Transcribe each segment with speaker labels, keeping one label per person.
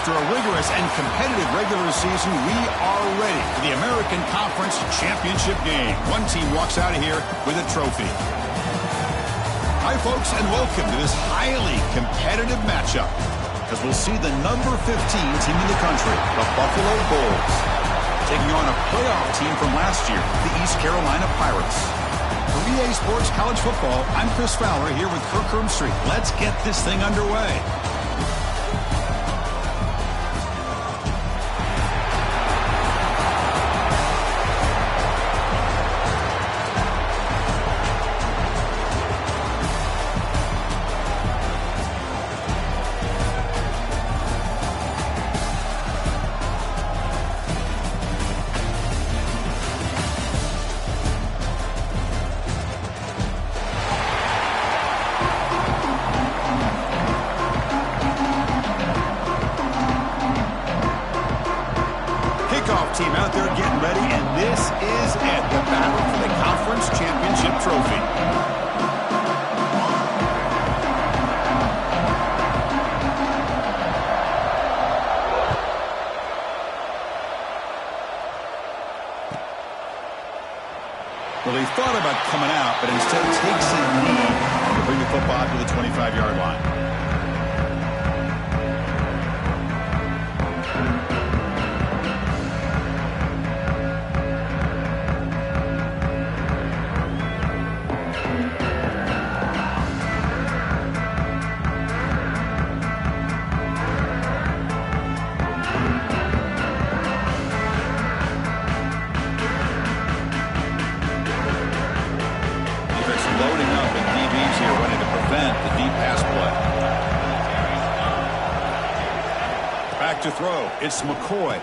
Speaker 1: After a rigorous and competitive regular season, we are ready for the American Conference Championship game. One team walks out of here with a trophy. Hi, folks, and welcome to this highly competitive matchup, as we'll see the number 15 team in the country, the Buffalo Bulls, taking on a playoff team from last year, the East Carolina Pirates. For EA Sports College Football, I'm Chris Fowler here with Kirk Street. Let's get this thing underway. Team out there getting ready, and this is it, the battle for the conference championship trophy. Well, he thought about coming out, but instead takes a knee to bring the football to the 25-yard line. Loading up, and DBs here ready to prevent the deep pass play. Back to throw. It's McCoy.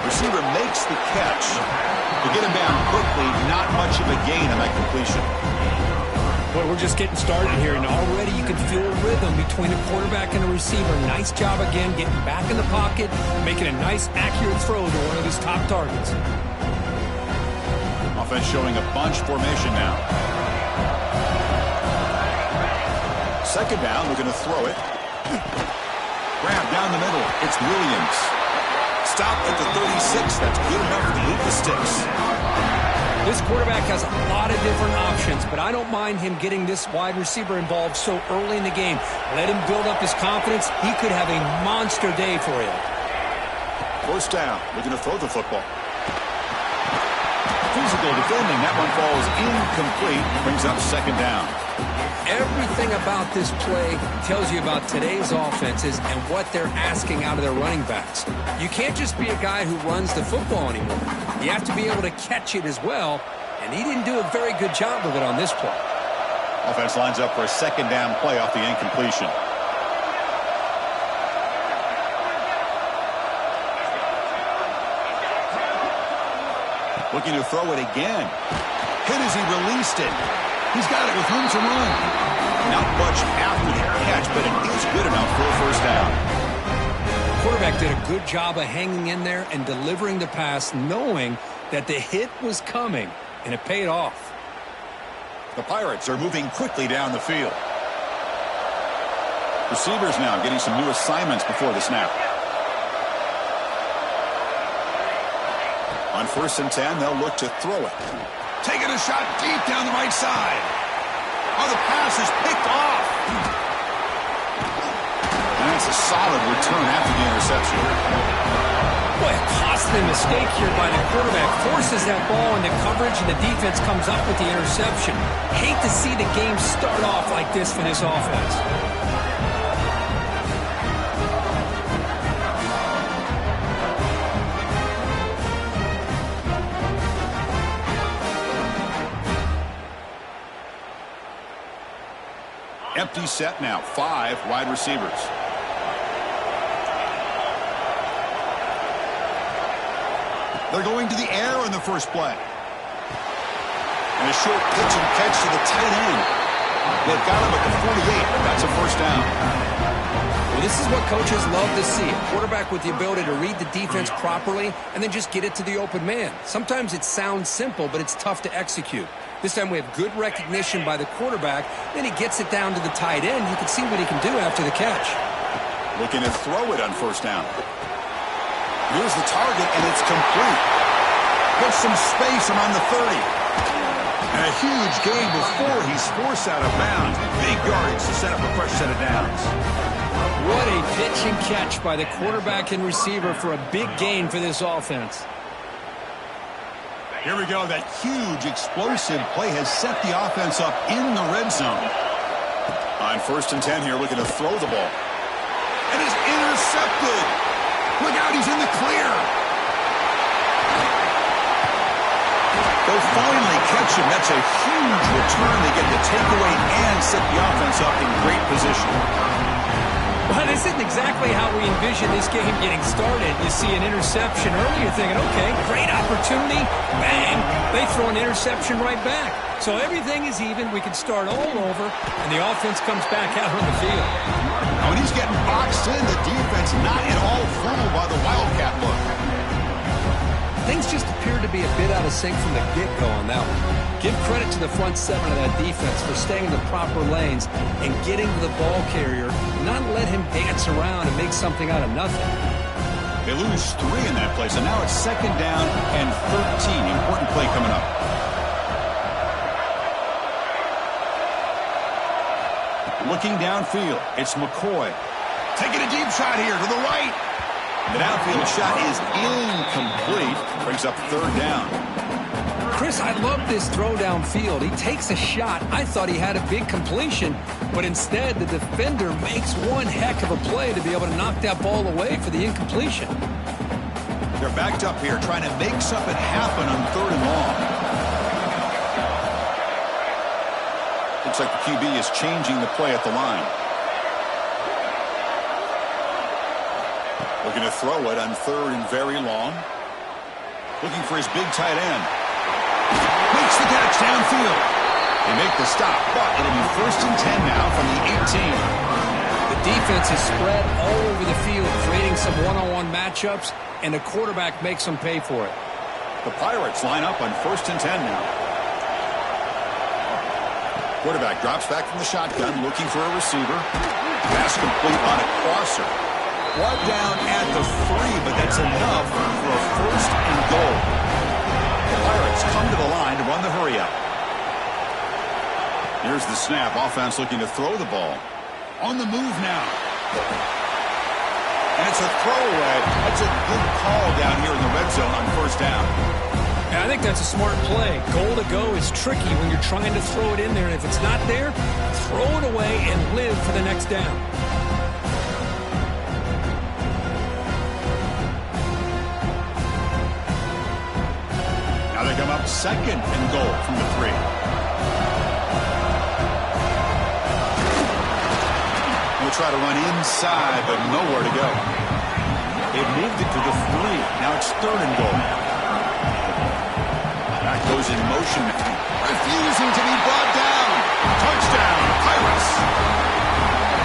Speaker 1: Receiver makes the catch. To get him down quickly, not much of a gain on that completion.
Speaker 2: Boy, we're just getting started here, and already you can feel a rhythm between a quarterback and a receiver. Nice job again getting back in the pocket, making a nice, accurate throw to one of his top targets.
Speaker 1: Offense showing a bunch formation now. Second down, we're going to throw it. Grab down the middle. It's Williams. Stop at the 36. That's good enough to move the sticks.
Speaker 2: This quarterback has a lot of different options, but I don't mind him getting this wide receiver involved so early in the game. Let him build up his confidence. He could have a monster day for you.
Speaker 1: First down, we're going to throw the football. Physical defending. That one falls incomplete. Brings up second down.
Speaker 2: Everything about this play tells you about today's offenses and what they're asking out of their running backs. You can't just be a guy who runs the football anymore. You have to be able to catch it as well, and he didn't do a very good job of it on this play.
Speaker 1: Offense lines up for a second down play off the incompletion. Looking to throw it again. Hit as he released it. He's got it with room to run. Not much after the catch, but it is good enough for a first down.
Speaker 2: The quarterback did a good job of hanging in there and delivering the pass, knowing that the hit was coming, and it paid off.
Speaker 1: The Pirates are moving quickly down the field. Receivers now getting some new assignments before the snap. On 1st and 10, they'll look to throw it. Taking a shot deep down the right side. Oh, the pass is picked off. And it's a solid return after the interception.
Speaker 2: Boy, a costly mistake here by the quarterback. Forces that ball into coverage, and the defense comes up with the interception. Hate to see the game start off like this for this offense.
Speaker 1: Empty set now. 5 wide receivers. They're going to the air on the first play. And a short pitch and catch to the tight end. They've got him at the 48. That's a first down.
Speaker 2: Well, this is what coaches love to see. A quarterback with the ability to read the defense properly and then just get it to the open man. Sometimes it sounds simple, but it's tough to execute. This time we have good recognition by the quarterback. Then he gets it down to the tight end. You can see what he can do after the catch.
Speaker 1: Looking to throw it on first down. Here's the target, and it's complete. Gets some space around the 30. And a huge gain before he's forced out of bounds. Big yardage to set up a fresh set of downs.
Speaker 2: What a pitch and catch by the quarterback and receiver for a big gain for this offense.
Speaker 1: Here we go. That huge explosive play has set the offense up in the red zone. On 1st and 10 here, looking to throw the ball. And it's intercepted. Look out, he's in the clear. They'll finally catch him. That's a huge return. They get the takeaway and set the offense up in great position.
Speaker 2: Well, this isn't exactly how we envision this game getting started. You see an interception early, you're thinking, okay, great opportunity, bang, they throw an interception right back. So everything is even, we can start all over, and the offense comes back out on the field.
Speaker 1: Now, when he's getting boxed in, the defense not at all fooled by the Wildcat look.
Speaker 2: Things just appear to be a bit out of sync from the get-go on that one. Give credit to the front seven of that defense for staying in the proper lanes and getting to the ball carrier, not let him dance around and make something out of nothing.
Speaker 1: They lose 3 in that play, so now it's 2nd down and 13. Important play coming up. Looking downfield, it's McCoy. Taking a deep shot here to the right. The downfield shot is incomplete. Brings up 3rd down.
Speaker 2: Chris, I love this throw downfield. He takes a shot. I thought he had a big completion, but instead the defender makes one heck of a play to be able to knock that ball away for the incompletion.
Speaker 1: They're backed up here trying to make something happen on 3rd and long. Looks like the QB is changing the play at the line. Looking to throw it on 3rd and very long. Looking for his big tight end. Makes the catch downfield. They make the stop, but it'll be 1st and 10 now from the 18.
Speaker 2: The defense is spread all over the field, creating some one-on-one matchups, and the quarterback makes them pay for it.
Speaker 1: The Pirates line up on 1st and 10 now. Quarterback drops back from the shotgun, looking for a receiver. Pass complete on a crosser. Brought down at the 3, but that's enough for a 1st and goal. The Pirates come to the line to run the hurry up. Here's the snap. Offense looking to throw the ball. On the move now. And it's a throwaway. That's a good call down here in the red zone on 1st down.
Speaker 2: And I think that's a smart play. Goal to go is tricky when you're trying to throw it in there. And if it's not there, throw it away and live for the next down.
Speaker 1: Now they come up 2nd and goal from the 3. We'll try to run inside, but nowhere to go. They've moved it to the 3. Now it's 3rd and goal. That goes in motion. Refusing to be brought down. Touchdown, Pirates.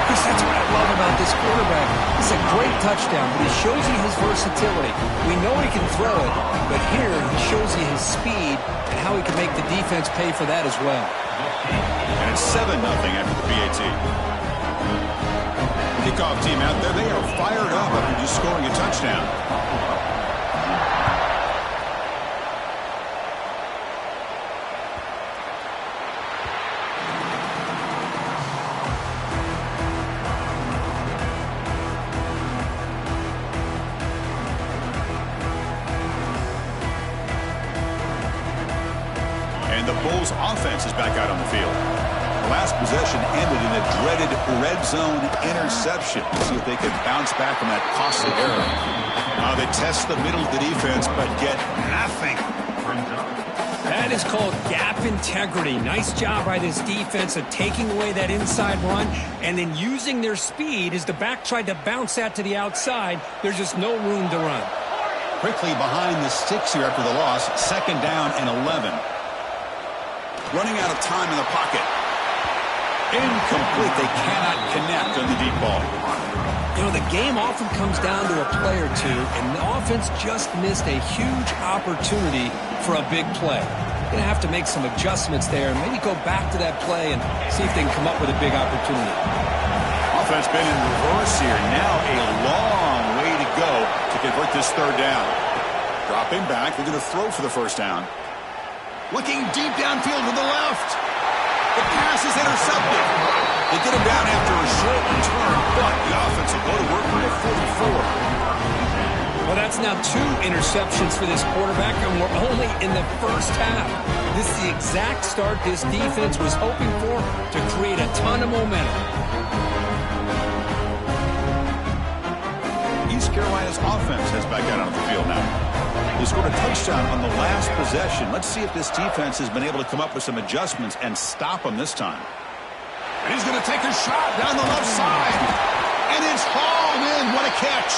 Speaker 2: Chris, that's what I love about this quarterback. It's a great touchdown, but he shows you his versatility. We know he can throw it, but here he shows you his speed and how he can make the defense pay for that as well.
Speaker 1: And it's 7-0 after the PAT. Kickoff team out there, they are fired up after just scoring a touchdown. And the Bulls offense is back out on the field. The last possession ended in a dreaded red zone interception. See if they can bounce back from that costly error. Now they test the middle of the defense, but get nothing.
Speaker 2: That is called gap integrity. Nice job by this defense of taking away that inside run and then using their speed as the back tried to bounce that to the outside. There's just no room to run.
Speaker 1: Quickly behind the sticks here after the loss. 2nd down and 11. Running out of time in the pocket. Incomplete. They cannot connect on the deep ball.
Speaker 2: You know, the game often comes down to a play or two, and the offense just missed a huge opportunity for a big play. Going to have to make some adjustments there and maybe go back to that play and see if they can come up with a big opportunity.
Speaker 1: offense been in reverse here. Now a long way to go to convert this third down. Dropping back, they're going to throw for the first down. Looking deep downfield to the left. The pass is intercepted. They get him down after a short return, but the offense will go to work with a 44.
Speaker 2: Well, that's now 2 interceptions for this quarterback, and we're only in the first half. This is the exact start this defense was hoping for to create a ton of momentum.
Speaker 1: East Carolina's offense has back out on the field now. They scored a touchdown on the last possession. Let's see if this defense has been able to come up with some adjustments and stop them this time. And he's going to take a shot down the left side. And it's hauled in. What a catch.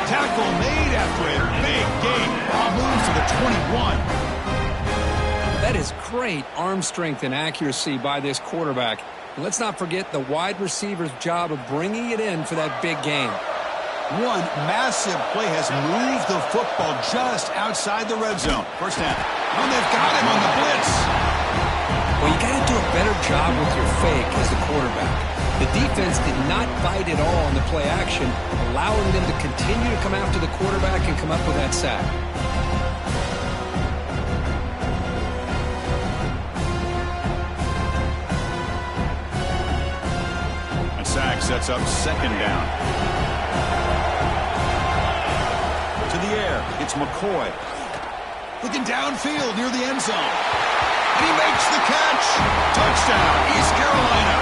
Speaker 1: Tackle made after a big gain. Ball moves to the 21.
Speaker 2: That is great arm strength and accuracy by this quarterback. And let's not forget the wide receiver's job of bringing it in for that big gain.
Speaker 1: One massive play has moved the football just outside the red zone. First down. And they've got him on the blitz.
Speaker 2: Well, you got to do a better job with your fake as the quarterback. The defense did not bite at all on the play action, allowing them to continue to come after the quarterback and come up with that sack.
Speaker 1: A sack sets up second down. To the air, it's McCoy. Looking downfield near the end zone. And he makes the catch. Touchdown, East Carolina.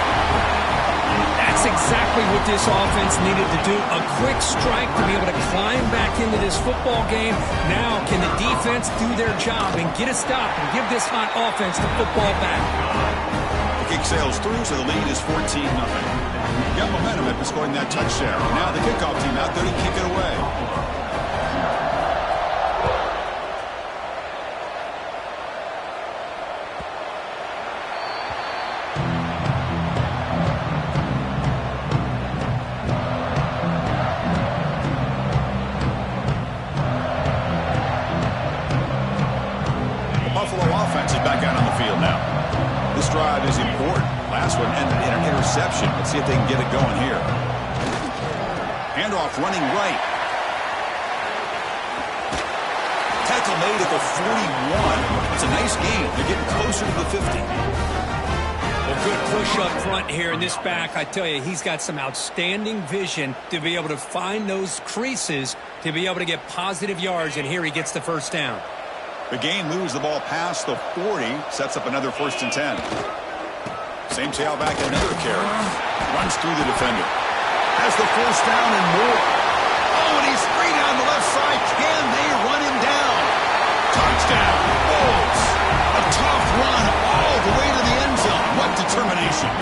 Speaker 2: That's exactly what this offense needed to do. A quick strike to be able to climb back into this football game. Now can the defense do their job and get a stop and give this hot offense the football back?
Speaker 1: The kick sails through, so the lead is 14-0. Got momentum after scoring that touchdown. Now the kickoff team out there to kick it away. Drive is important. Last one ended in an interception. Let's see if they can get it going here. Handoff running right. Tackle made at the 41. It's a nice gain. They're getting closer to the 50.
Speaker 2: Well, good push up front here in this back. I tell you, he's got some outstanding vision to be able to find those creases to be able to get positive yards, and here he gets the first down.
Speaker 1: The game moves the ball past the 40, sets up another 1st and 10. Same tailback, another carry. Runs through the defender. Has the first down and more. Oh, and he's free down the left side. Can they run him down? Touchdown, Bulls. A tough run all the way to the end zone. What determination.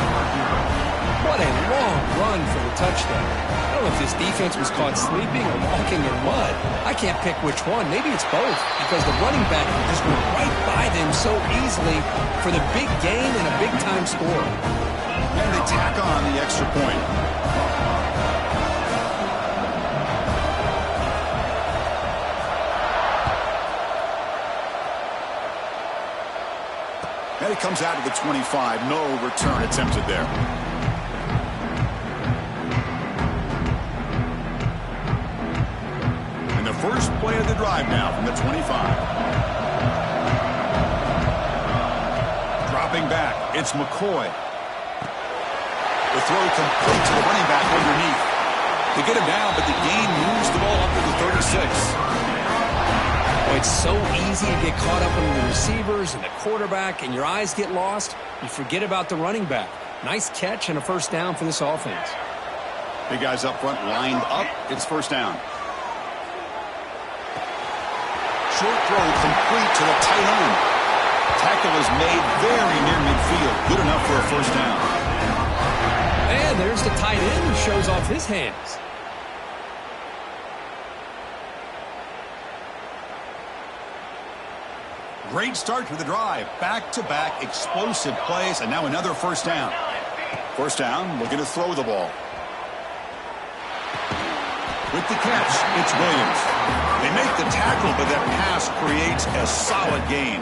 Speaker 2: What a long run for the touchdown. I don't know if this defense was caught sleeping or walking in mud. I can't pick which one. Maybe it's both, because the running back just went right by them so easily for the big gain and a big-time score.
Speaker 1: And they tack on the extra point. And it comes out of the 25. No return attempted there. First play of the drive now from the 25. Dropping back, it's McCoy. The throw complete to the running back underneath. They get him down, but the gain moves the ball up to the 36.
Speaker 2: Oh, it's so easy to get caught up in the receivers and the quarterback, and your eyes get lost. You forget about the running back. Nice catch and a first down for this offense.
Speaker 1: Big guys up front lined up. It's first down. Short throw complete to the tight end. Tackle is made very near midfield. Good enough for a first down.
Speaker 2: And there's the tight end who shows off his hands.
Speaker 1: Great start to the drive. Back-to-back explosive plays, and now another first down. First down, looking to throw the ball. With the catch, it's Williams. They make the tackle, but that pass creates a solid gain.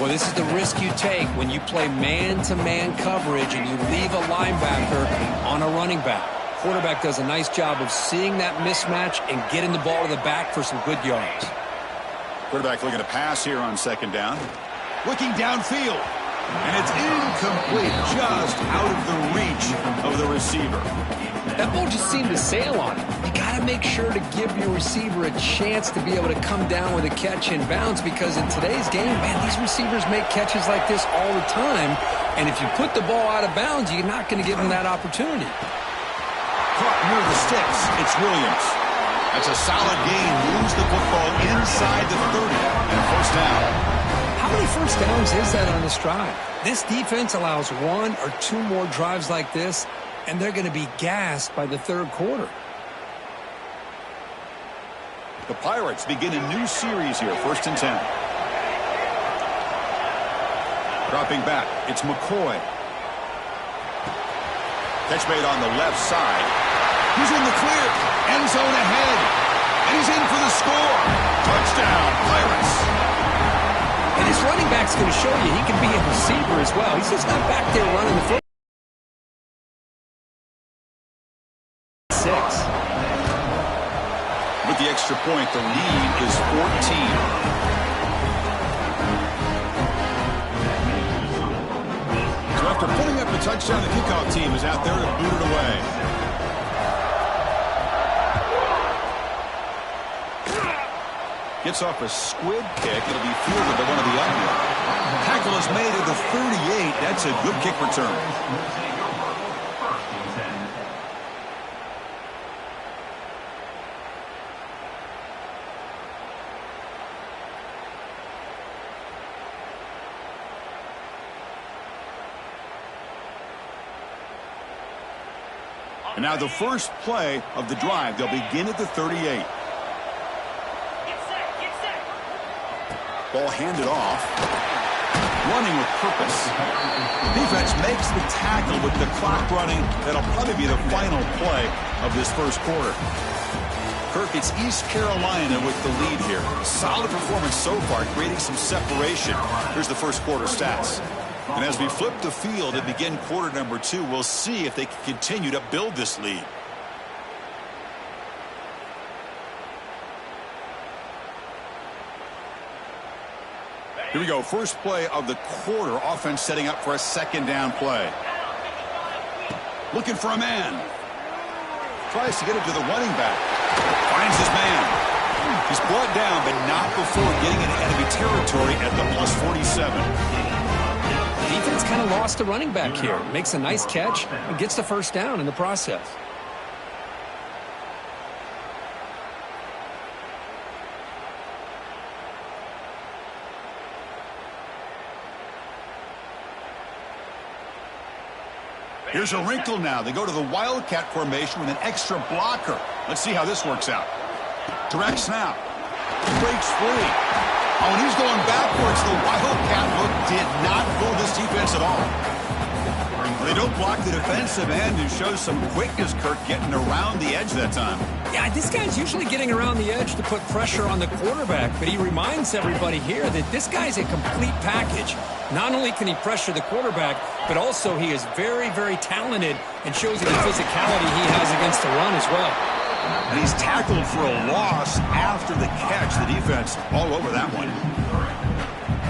Speaker 2: Well, this is the risk you take when you play man-to-man coverage and you leave a linebacker on a running back. Quarterback does a nice job of seeing that mismatch and getting the ball to the back for some good yards.
Speaker 1: Quarterback looking to pass here on second down. Looking downfield. And it's incomplete, just out of the reach of the receiver.
Speaker 2: That ball just seemed to sail on it. You got to make sure to give your receiver a chance to be able to come down with a catch in bounds, because in today's game, man, these receivers make catches like this all the time. And if you put the ball out of bounds, you're not going to give them that opportunity.
Speaker 1: Caught near the sticks. It's Williams. That's a solid gain. Moves the football inside the 30 and a first down.
Speaker 2: How many first downs is that on this drive? This defense allows one or two more drives like this, and they're going to be gassed by the third quarter.
Speaker 1: The Pirates begin a new series here, 1st and 10. Dropping back, it's McCoy. Catch made on the left side. He's in the clear. End zone ahead. And he's in for the score. Touchdown, Pirates.
Speaker 2: And his running back's going to show you he can be a receiver as well. He's just not back there running the football. 6.
Speaker 1: With the extra point, the lead is 14. So after putting up a touchdown, the kickoff team is out there to boot it away. Gets off a squib kick. It'll be fielded by one of the under. Tackle is made at the 38. That's a good kick return. And now the first play of the drive. They'll begin at the 38. Ball handed off. Running with purpose. Defense makes the tackle with the clock running. That'll probably be the final play of this first quarter. Kirk, it's East Carolina with the lead here. Solid performance so far, creating some separation. Here's the first quarter stats. And as we flip the field and begin quarter number 2, we'll see if they can continue to build this lead. Here we go. First play of the quarter. Offense setting up for a second down play. Looking for a man. Tries to get it to the running back. Finds his man. He's brought down, but not before getting into enemy territory at the plus 47.
Speaker 2: Defense kind of lost the running back here. Makes a nice catch and gets the first down in the process.
Speaker 1: Here's a wrinkle now. They go to the Wildcat formation with an extra blocker. Let's see how this works out. Direct snap. Breaks free. Oh, and he's going backwards. The Wildcat look did not fool this defense at all. Well, they don't block the defensive end, who shows some quickness, Kirk, getting around the edge that time.
Speaker 2: Yeah, this guy's usually getting around the edge to put pressure on the quarterback, but he reminds everybody here that this guy's a complete package. Not only can he pressure the quarterback, but also he is very, very talented and shows you the physicality he has against the run as well.
Speaker 1: And he's tackled for a loss after the catch. The defense all over that one.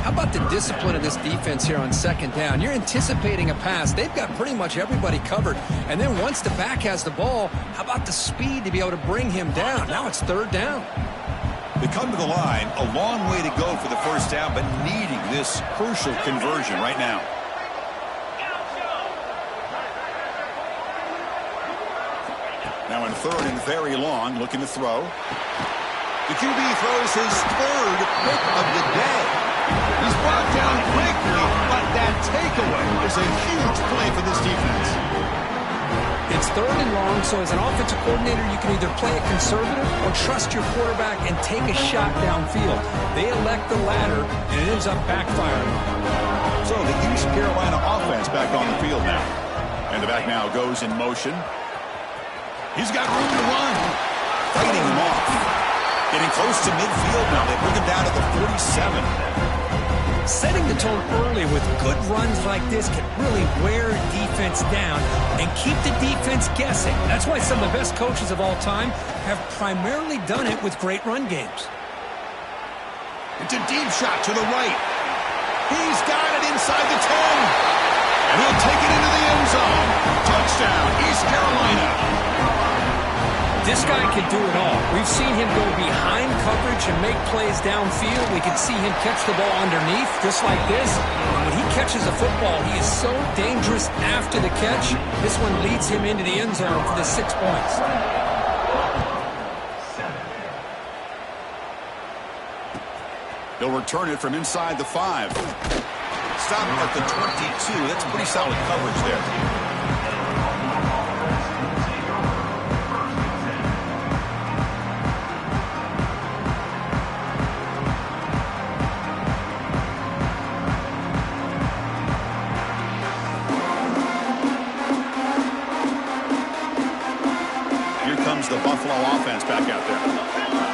Speaker 2: How about the discipline of this defense here on second down? You're anticipating a pass. They've got pretty much everybody covered. And then once the back has the ball, how about the speed to be able to bring him down? Now it's third down.
Speaker 1: They come to the line, a long way to go for the first down, but needing this crucial conversion right now. Now in third and very long, looking to throw. The QB throws his third pick of the day. He's brought down quickly, but that takeaway is a huge play for this defense.
Speaker 2: It's third and long, so as an offensive coordinator, you can either play it conservative or trust your quarterback and take a shot downfield. They elect the latter, and it ends up backfiring.
Speaker 1: So the East Carolina offense back on the field now. And the back now goes in motion. He's got room to run. Fighting him off. Getting close to midfield now. They bring him down to the 47.
Speaker 2: Setting the tone early with good runs like this can really wear defense down and keep the defense guessing. That's why some of the best coaches of all time have primarily done it with great run games.
Speaker 1: It's a deep shot to the right. He's got it inside the 10. And he'll take it into the end zone. Touchdown, East Carolina.
Speaker 2: This guy can do it all. We've seen him go behind coverage and make plays downfield. We can see him catch the ball underneath, just like this. When he catches a football, he is so dangerous after the catch. This one leads him into the end zone for the 6 points.
Speaker 1: They'll return it from inside the 5. Stop at the 22. That's pretty solid coverage there. The Buffalo offense back out there.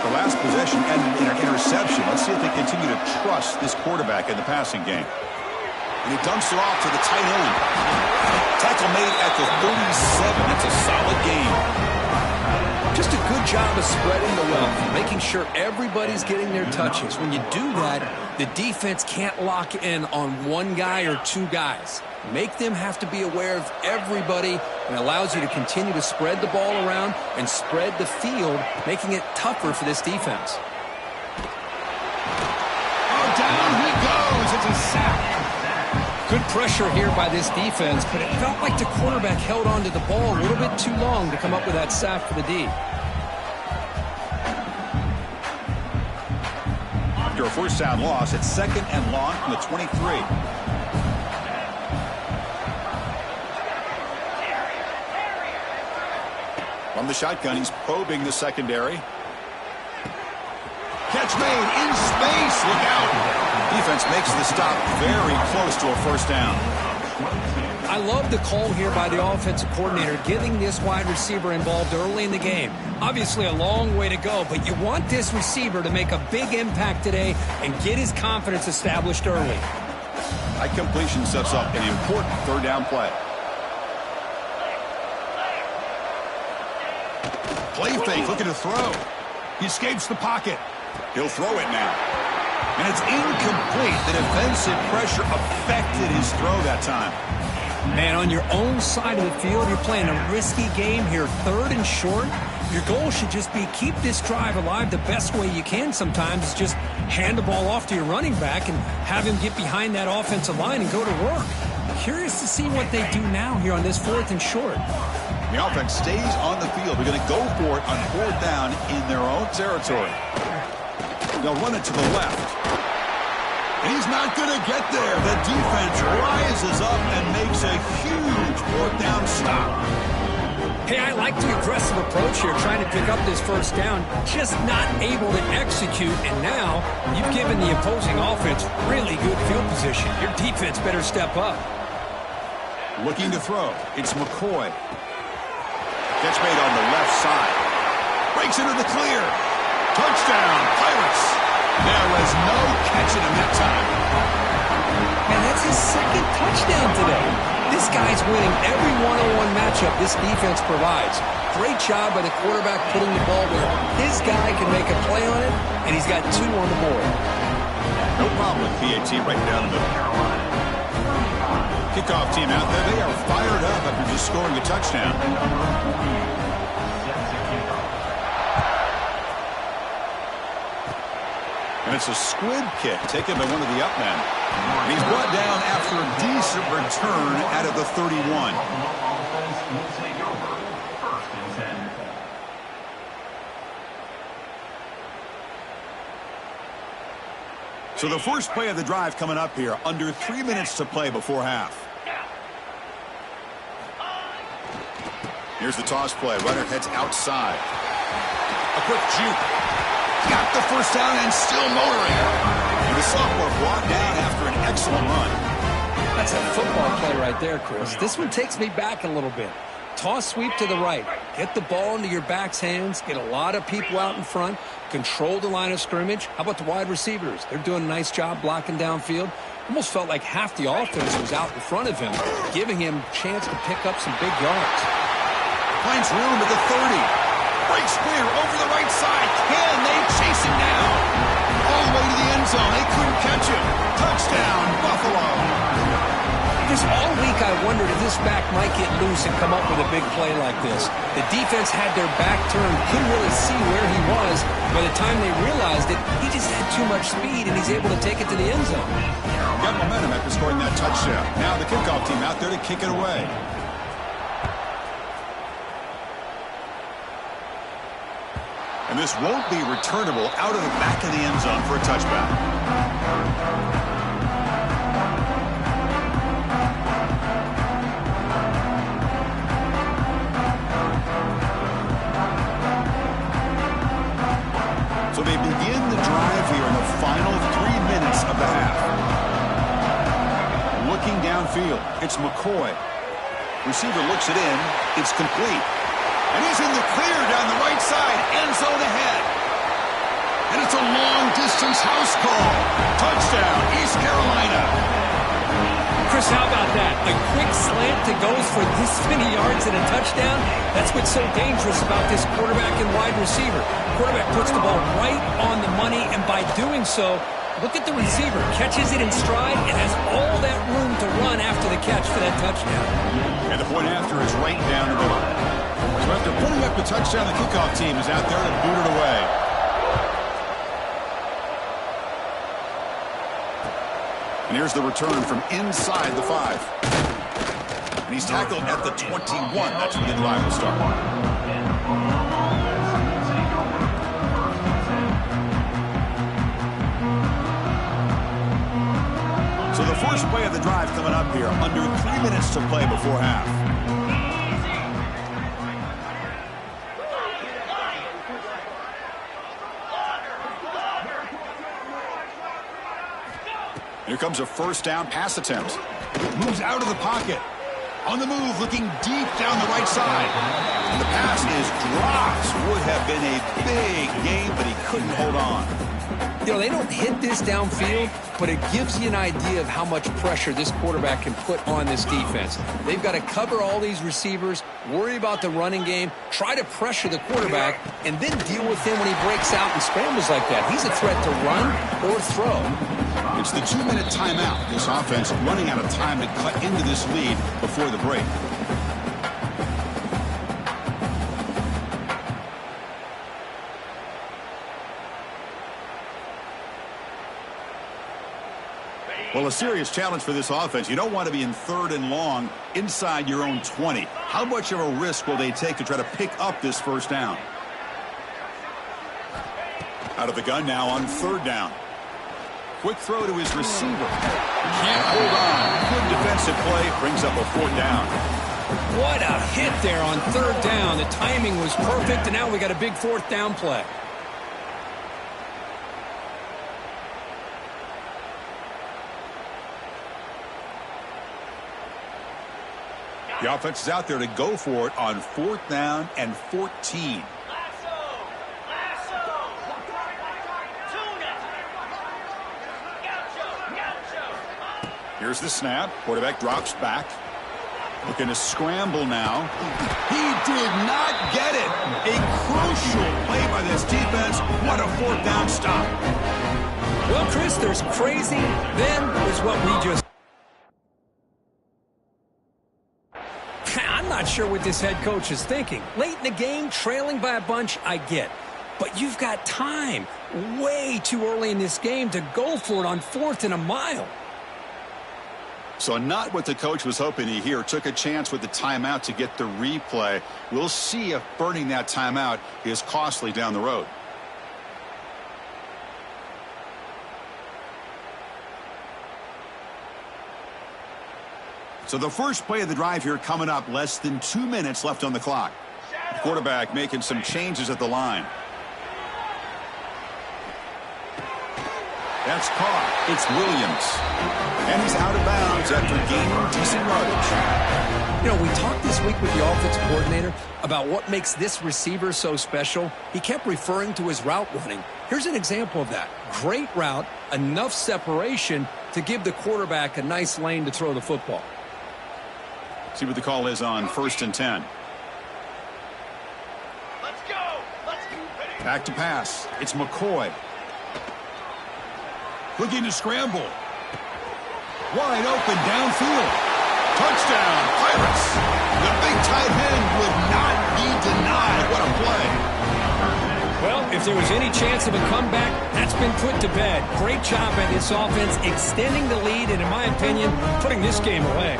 Speaker 1: The last possession ended in an interception. Let's see if they continue to trust this quarterback in the passing game. And he dumps it off to the tight end. Tackle made at the 37. That's a solid game.
Speaker 2: Just a good job of spreading the wealth, making sure everybody's getting their touches. When you do that, the defense can't lock in on one guy or two guys. Make them have to be aware of everybody, and allows you to continue to spread the ball around and spread the field, making it tougher for this defense.
Speaker 1: Oh, down he goes. It's a sack.
Speaker 2: Good pressure here by this defense, but it felt like the quarterback held on to the ball a little bit too long to come up with that sack for the D.
Speaker 1: After a first down loss, it's 2nd and long from the 23. From the shotgun, he's probing the secondary. Catch made in space. Look out. Defense makes the stop very close to a first down.
Speaker 2: I love the call here by the offensive coordinator, getting this wide receiver involved early in the game. Obviously a long way to go, but you want this receiver to make a big impact today and get his confidence established early.
Speaker 1: High completion sets up an important third down play. Play fake, looking to throw. He escapes the pocket. He'll throw it now. And it's incomplete. The defensive pressure affected his throw that time.
Speaker 2: Man, on your own side of the field, you're playing a risky game here. 3rd and short. Your goal should just be keep this drive alive the best way you can sometimes. Is just hand the ball off to your running back and have him get behind that offensive line and go to work. Curious to see what they do now here on this 4th and short.
Speaker 1: The offense stays on the field. They're going to go for it on 4th down in their own territory. They'll run it to the left. And he's not going to get there. The defense rises up and makes a huge 4th down stop.
Speaker 2: Hey, I like the aggressive approach here, trying to pick up this first down, just not able to execute. And now you've given the opposing offense really good field position. Your defense better step up.
Speaker 1: Looking to throw. It's McCoy. Catch made on the left side. Breaks into the clear. Touchdown, Pirates. There was no catching him that time.
Speaker 2: And that's his 2nd touchdown today. This guy's winning every one-on-one matchup this defense provides. Great job by the quarterback putting the ball where his guy can make a play on it, and he's got 2 on the board.
Speaker 1: No problem with PAT right down the middle. Kickoff team out there. They are fired up after just scoring a touchdown. And it's a squid kick taken by one of the up men. And he's brought down after a decent return out of the 31. So the first play of the drive coming up here. Under 3 minutes to play before half. Here's the toss play. Runner heads outside. A quick juke. Got the first down and still motoring. And the sophomore brought down after an excellent run.
Speaker 2: That's a football play right there, Chris. This one takes me back a little bit. Toss sweep to the right. Get the ball into your back's hands. Get a lot of people out in front. Control the line of scrimmage. How about the wide receivers? They're doing a nice job blocking downfield. Almost felt like half the offense was out in front of him, giving him a chance to pick up some big yards.
Speaker 1: Finds room at the 30. Breaks clear over the right side. Can they chase him down? All the way to the end zone. They couldn't catch him. Touchdown, Buffalo.
Speaker 2: Just all week I wondered if this back might get loose and come up with a big play like this. The defense had their back turned, couldn't really see where he was. By the time they realized it, he just had too much speed, and he's able to take it to the end zone.
Speaker 1: Got momentum after scoring that touchdown. Now the kickoff team out there to kick it away. And this won't be returnable out of the back of the end zone for a touchback. So they begin the drive here in the final 3 minutes of the half. Looking downfield, it's McCoy. Receiver looks it in. It's complete. And he's in the clear down the right side. End zone ahead. And it's a long-distance house call. Touchdown, East Carolina.
Speaker 2: Chris, how about that? A quick slant that goes for this many yards and a touchdown? That's what's so dangerous about this quarterback and wide receiver. Quarterback puts the ball right on the money, and by doing so, look at the receiver. Catches it in stride and has all that room to run after the catch for that touchdown.
Speaker 1: And the point after is right down the middle. So after putting up the touchdown, the kickoff team is out there to boot it away. And here's the return from inside the 5. And he's tackled at the 21. That's where the drive will start. So the first play of the drive coming up here. Under 3 minutes to play before half. Here comes a first down pass attempt. Moves out of the pocket. On the move, looking deep down the right side. And the pass is dropped. Would have been a big gain, but he couldn't hold on.
Speaker 2: You know, they don't hit this downfield, but it gives you an idea of how much pressure this quarterback can put on this defense. They've got to cover all these receivers, worry about the running game, try to pressure the quarterback, and then deal with him when he breaks out and scrambles like that. He's a threat to run or throw.
Speaker 1: It's the 2-minute timeout. This offense running out of time to cut into this lead before the break. Well, a serious challenge for this offense. You don't want to be in 3rd and long inside your own 20. How much of a risk will they take to try to pick up this first down? Out of the gun now on 3rd down. Quick throw to his receiver. Can't hold on. Good defensive play. Brings up a 4th down.
Speaker 2: What a hit there on 3rd down. The timing was perfect, and now we got a big 4th down play.
Speaker 1: The offense is out there to go for it on 4th down and 14. Here's the snap. Quarterback drops back. Looking to scramble now. He did not get it. A crucial play by this defense. What a 4th down stop.
Speaker 2: Well, Chris, there's crazy. Then there's what we just... I'm not sure what this head coach is thinking. Late in the game, trailing by a bunch, I get. But you've got time. Way too early in this game to go for it on 4th and a mile.
Speaker 1: So not what the coach was hoping to hear. Took a chance with the timeout to get the replay. We'll see if burning that timeout is costly down the road. So the first play of the drive here coming up. Less than 2 minutes left on the clock. The quarterback making some changes at the line. That's caught. It's Williams. And he's out of bounds after gaining decent yardage.
Speaker 2: You know, we talked this week with the offensive coordinator about what makes this receiver so special. He kept referring to his route running. Here's an example of that. Great route, enough separation to give the quarterback a nice lane to throw the football.
Speaker 1: See what the call is on 1st and 10.
Speaker 3: Let's go. Ready.
Speaker 1: Back to pass. It's McCoy. Looking to scramble. Wide open downfield. Touchdown, Pirates. The big tight end would not be denied. What a play.
Speaker 2: Well, if there was any chance of a comeback, that's been put to bed. Great job by this offense extending the lead and, in my opinion, putting this game away.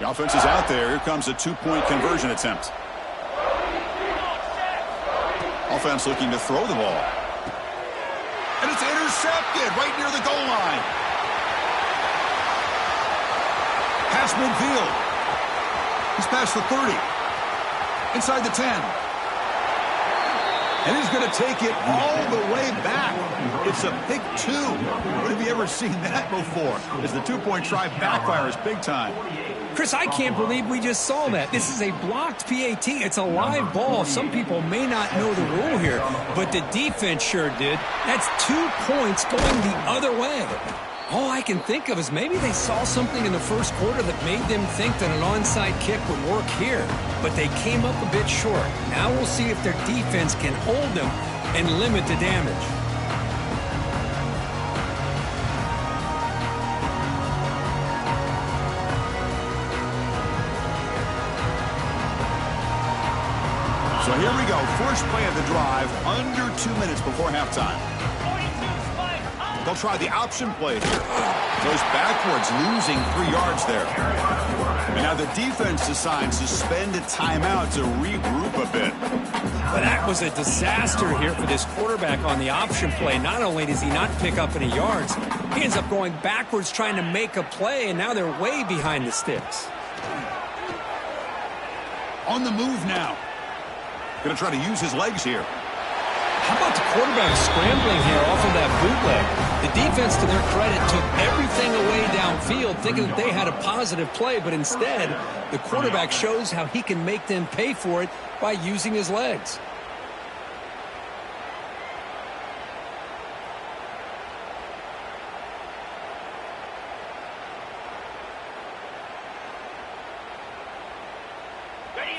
Speaker 1: The offense is out there. Here comes a two-point conversion attempt. Offense looking to throw the ball. And it's intercepted right near the goal line. Pass midfield. He's past the 30. Inside the 10. And he's going to take it all the way back. It's a pick two. When have you ever seen that before? As the two-point try backfires big time.
Speaker 2: Chris, I can't believe we just saw that. This is a blocked PAT. It's a live ball. Some people may not know the rule here, but the defense sure did. That's 2 points going the other way. All I can think of is maybe they saw something in the first quarter that made them think that an onside kick would work here, but they came up a bit short. Now we'll see if their defense can hold them and limit the damage.
Speaker 1: So here we go. First play of the drive, under 2 minutes before halftime.
Speaker 3: 42 spike.
Speaker 1: They'll try the option play here. Goes backwards, losing 3 yards there. And now the defense decides to spend a timeout to regroup a bit.
Speaker 2: Well, that was a disaster here for this quarterback on the option play. Not only does he not pick up any yards, he ends up going backwards trying to make a play, and now they're way behind the sticks.
Speaker 1: On the move now. Going to try to use his legs here.
Speaker 2: How about the quarterback scrambling here off of that bootleg? The defense, to their credit, took everything away downfield, thinking that they had a positive play, but instead, the quarterback shows how he can make them pay for it by using his legs.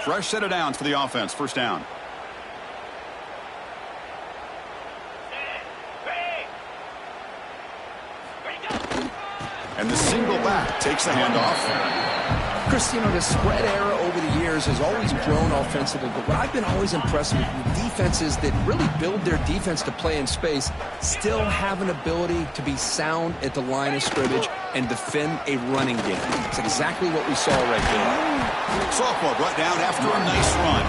Speaker 1: Fresh set of downs for the offense. First down. And the single back takes the handoff.
Speaker 2: Chris, you know, the spread era over the years has always grown offensively, but what I've been always impressed with defenses that really build their defense to play in space still have an ability to be sound at the line of scrimmage and defend a running game. It's exactly what we saw right there.
Speaker 1: Sophomore brought down after a nice run.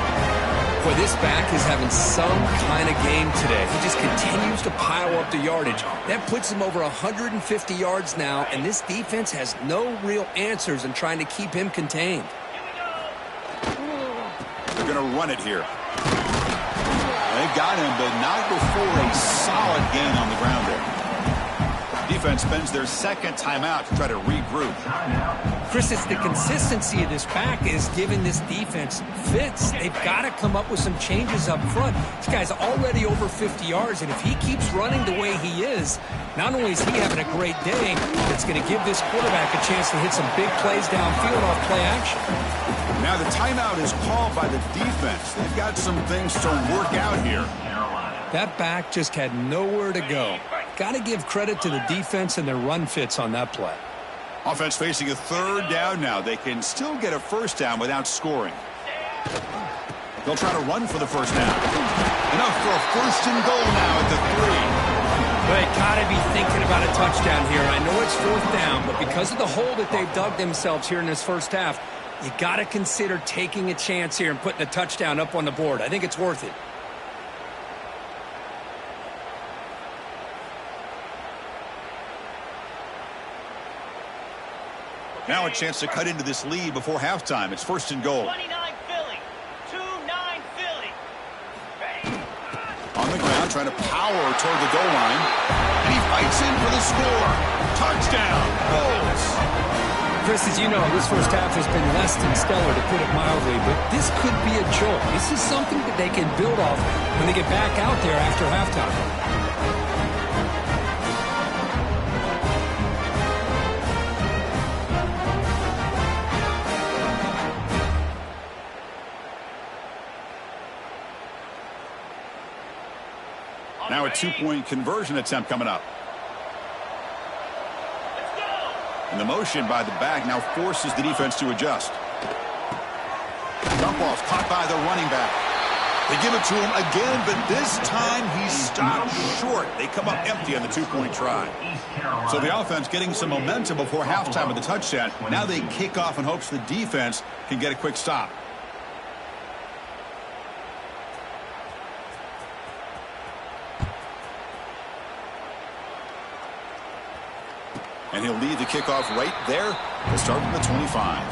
Speaker 2: Boy, this back is having some kind of game today. He just continues to pile up the yardage. That puts him over 150 yards now, and this defense has no real answers in trying to keep him contained.
Speaker 1: They're going to run it here. They got him, but not before a solid gain on the ground there. Defense spends their second timeout to try to regroup.
Speaker 2: Chris, it's the consistency of this back is giving this defense fits. They've got to come up with some changes up front. This guy's already over 50 yards, and if he keeps running the way he is, not only is he having a great day, it's going to give this quarterback a chance to hit some big plays downfield off play action.
Speaker 1: Now the timeout is called by the defense. They've got some things to work out here.
Speaker 2: That back just had nowhere to go. Got to give credit to the defense and their run fits on that play.
Speaker 1: Offense facing a third down now. They can still get a first down without scoring. They'll try to run for the first down. Enough for a first and goal now at the 3.
Speaker 2: They got to be thinking about a touchdown here. I know it's fourth down, but because of the hole that they've dug themselves here in this first half, you got to consider taking a chance here and putting a touchdown up on the board. I think it's worth it.
Speaker 1: Now a chance to cut into this lead before halftime. It's 1st and goal.
Speaker 3: 29 Philly. 2-9 Philly.
Speaker 1: On the ground, trying to power toward the goal line. And he fights in for the score. Touchdown, Bulls.
Speaker 2: Chris, as you know, this first half has been less than stellar, to put it mildly, but this could be a jolt. This is something that they can build off when they get back out there after halftime.
Speaker 1: Now a 2-point conversion attempt coming up.
Speaker 3: Let's go.
Speaker 1: And the motion by the back now forces the defense to adjust. Dump off caught by the running back. They give it to him again, but this time he stopped short. They come up empty on the 2-point try. So the offense getting some momentum before halftime with the touchdown. Now they kick off in hopes the defense can get a quick stop. And he'll lead the kickoff right there. We'll start from the 25.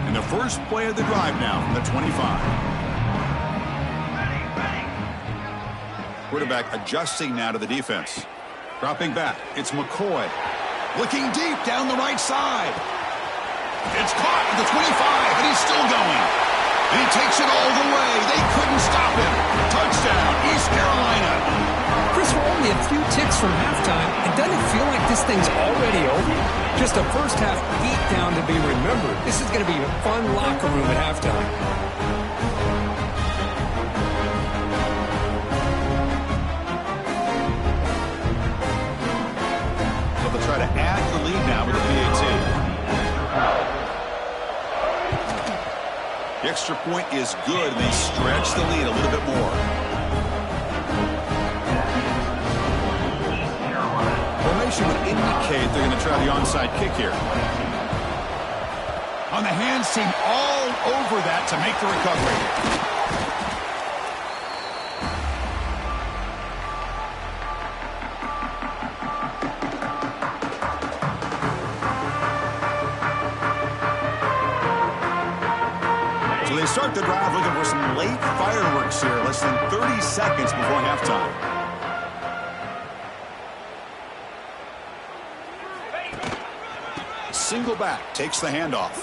Speaker 1: And the first play of the drive now from the 25. Quarterback adjusting now to the defense. Dropping back. It's McCoy. Looking deep down the right side. It's caught at the 25, and he's still going. And he takes it all the way. They couldn't stop him. Touchdown, East Carolina.
Speaker 2: Chris, we're only a few ticks from halftime, and doesn't it feel like this thing's already over? Just a first half beatdown to be remembered. This is going to be a fun locker room at halftime.
Speaker 1: Try to add the lead now with the PAT. The extra point is good, and they stretch the lead a little bit more. Formation would indicate they're going to try the onside kick here. On the hands team, all over that to make the recovery. They start the drive looking for some late fireworks here, less than 30 seconds before halftime. Single back, takes the handoff.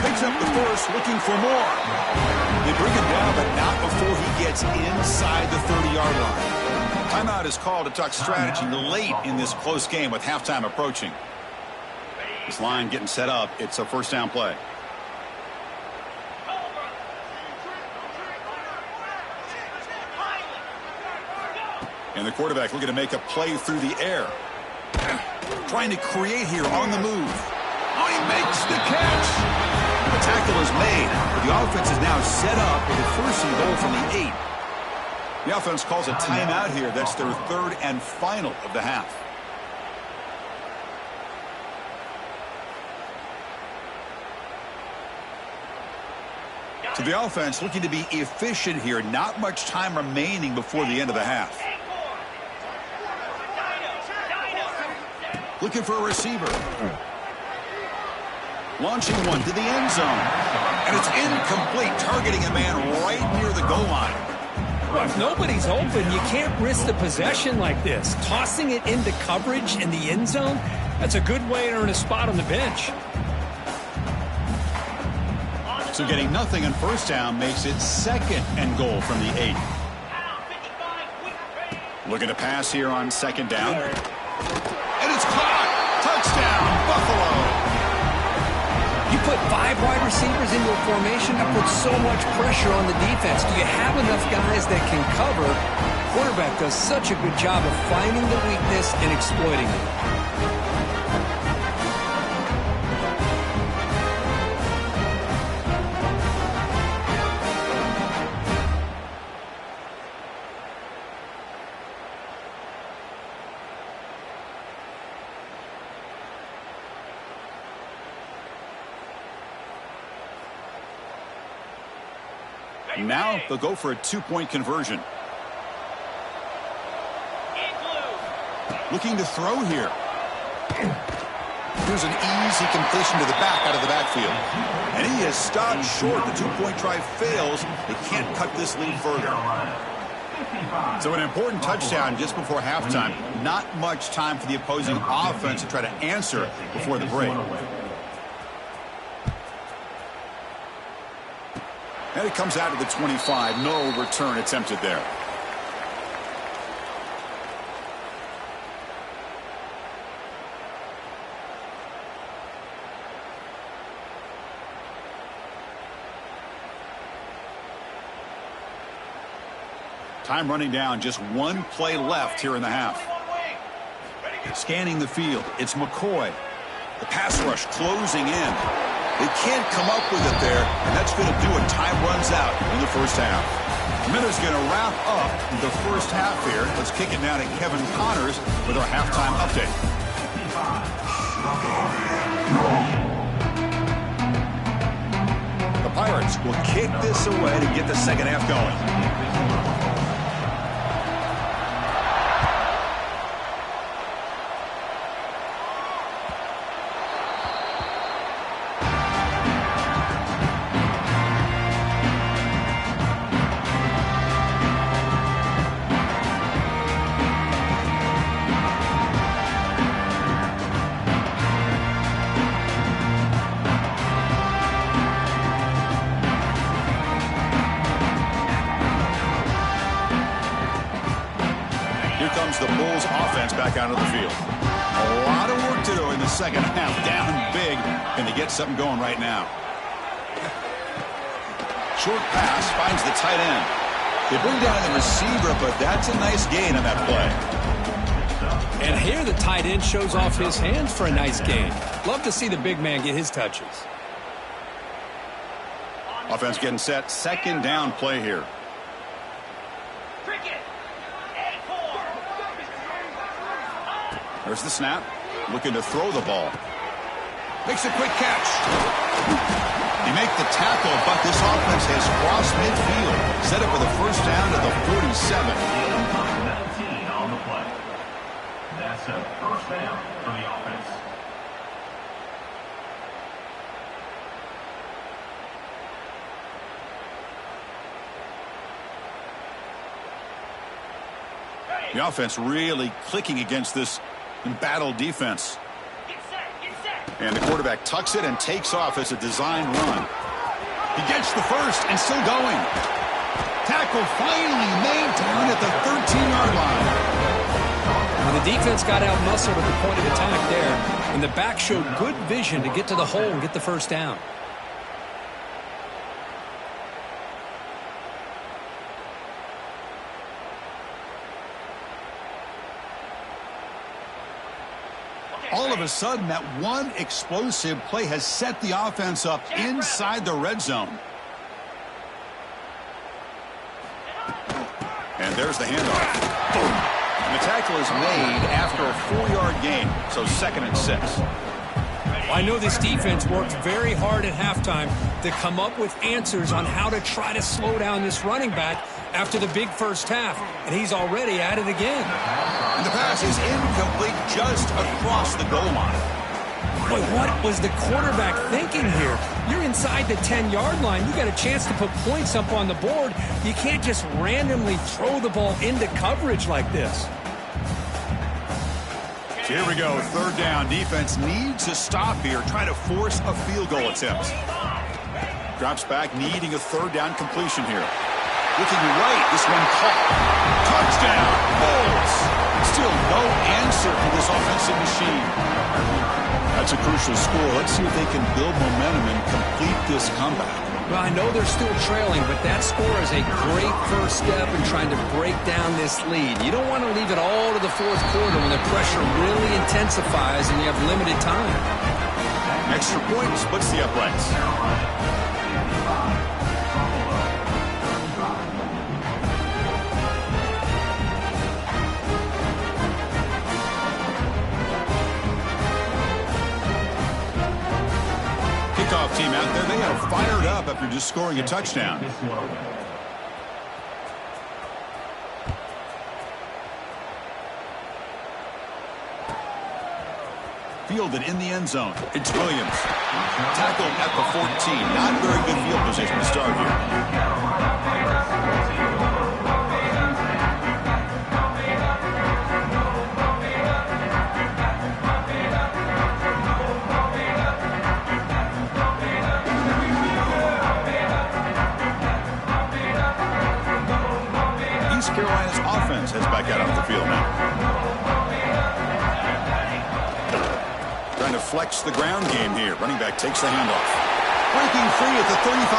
Speaker 1: Picks up the first, looking for more. They bring him down, but not before he gets inside the 30-yard line. Timeout is called to talk strategy late in this close game with halftime approaching. This line getting set up. It's a first down play. And the quarterback looking to make a play through the air. Trying to create here on the move. Oh, he makes the catch. The tackle is made, but the offense is now set up with a 1st and goal from the 8. The offense calls a timeout here. That's their 3rd and final of the half. So the offense looking to be efficient here. Not much time remaining before the end of the half. Looking for a receiver. Launching one to the end zone. And it's incomplete, targeting a man right near the goal line.
Speaker 2: Well, if nobody's open, you can't risk the possession like this. Tossing it into coverage in the end zone, that's a good way to earn a spot on the bench.
Speaker 1: So getting nothing on first down makes it 2nd and goal from the 8. Looking to pass here on 2nd down. And it's caught. Touchdown, Buffalo.
Speaker 2: You put 5 wide receivers into a formation, that puts so much pressure on the defense. Do you have enough guys that can cover? Quarterback does such a good job of finding the weakness and exploiting it.
Speaker 1: Now they'll go for a two-point conversion. Looking to throw here. Here's an easy completion to the back out of the backfield. And he is stopped short. The two-point try fails. They can't cut this lead further. So an important touchdown just before halftime. Not much time for the opposing offense to try to answer before the break. And it comes out to the 25. No return attempted there. Time running down, just one play left here in the half. Scanning the field, it's McCoy. The pass rush closing in. They can't come up with it there, and that's going to do it. Time runs out in the first half. Minuta's going to wrap up the first half here. Let's kick it now to Kevin Connors with our halftime update. The Pirates will kick this away to get the second half going. The Bulls offense back out of the field. A lot of work to do in the second half. Down big. Can they get something going right now? Short pass finds the tight end. They bring down the receiver, but that's a nice gain on that play.
Speaker 2: And here the tight end shows off his hands for a nice gain. Love to see the big man get his touches.
Speaker 1: Offense getting set. Second down play here. There's the snap. Looking to throw the ball. Makes a quick catch. He makes the tackle, but this offense has crossed midfield. Set up with a first down to the 47.
Speaker 4: 19 on the play. That's a first down for the offense.
Speaker 1: The offense really clicking against this embattled defense. And the quarterback tucks it and takes off as a design run. He gets the first and still going. Tackle finally made down at the 13-yard line.
Speaker 2: Well, the defense got out-muscled at the point of attack there, and the back showed good vision to get to the hole and get the first down.
Speaker 1: All of a sudden, that one explosive play has set the offense up inside the red zone. And there's the handoff. And the tackle is made after a 4-yard gain, so 2nd and 6.
Speaker 2: I know this defense worked very hard at halftime to come up with answers on how to try to slow down this running back after the big first half, and he's already at it again.
Speaker 1: And the pass is incomplete just across the goal line.
Speaker 2: Boy, what was the quarterback thinking here? You're inside the 10-yard line. You got a chance to put points up on the board. You can't just randomly throw the ball into coverage like this.
Speaker 1: So here we go, 3rd down. Defense needs to stop here, try to force a field goal attempt. Drops back, needing a 3rd down completion here. Looking right, this one caught. Touchdown, Bulls. Still no answer for this offensive machine. That's a crucial score. Let's see if they can build momentum and complete this comeback.
Speaker 2: Well, I know they're still trailing, but that score is a great first step in trying to break down this lead. You don't want to leave it all to the 4th quarter when the pressure really intensifies and you have limited time.
Speaker 1: Extra point splits the uprights. Kickoff team out there, they are fired up after just scoring a touchdown. Fielded in the end zone. It's Williams. Tackled at the 14. Not very good field position to start here. East Carolina's offense heads back out onto the field now. Trying to flex the ground game here. Running back takes the handoff. Breaking free at the 35.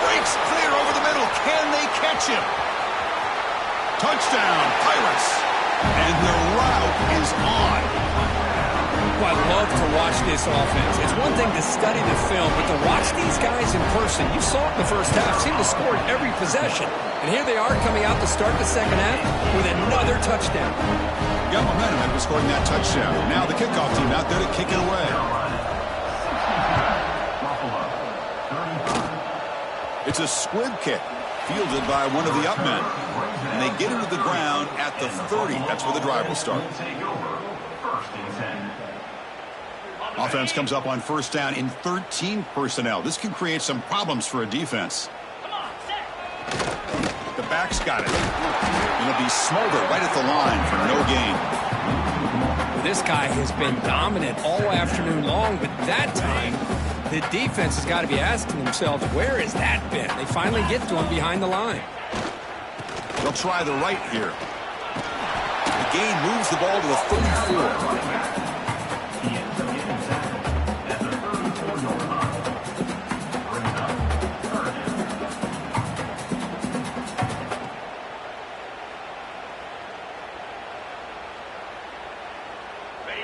Speaker 1: Breaks clear over the middle. Can they catch him? Touchdown, Pirates. And the route is on.
Speaker 2: Well, I love to watch this offense. It's one thing to study the film, but to watch these guys in person, you saw it in the first half, seemed to score in every possession. And here they are coming out to start the second half with another touchdown.
Speaker 1: Got momentum after scoring that touchdown. Now the kickoff team out there to kick it away. It's a squib kick fielded by one of the up men. And they get into the ground at the 30. That's where the drive will start. Offense comes up on first down in 13 personnel. This can create some problems for a defense. The back's got it. It'll be Smolder right at the line for no gain.
Speaker 2: Well, this guy has been dominant all afternoon long, but that time the defense has got to be asking themselves, where has that been? They finally get to him behind the line.
Speaker 1: They'll try the right here. The gain moves the ball to the 34.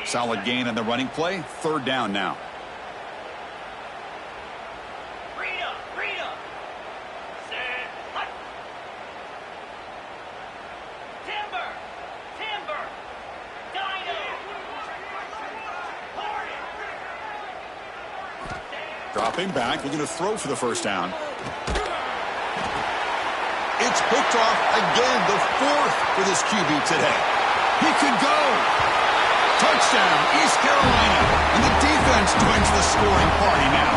Speaker 1: Solid gain on the running play. Third down now.
Speaker 3: Freedom. Set. Hut. Timber. Dino.
Speaker 1: Dropping back. We're going to throw for the first down. It's picked off again. The fourth for this QB today. He could go. Touchdown, East Carolina. And the defense joins the scoring party now.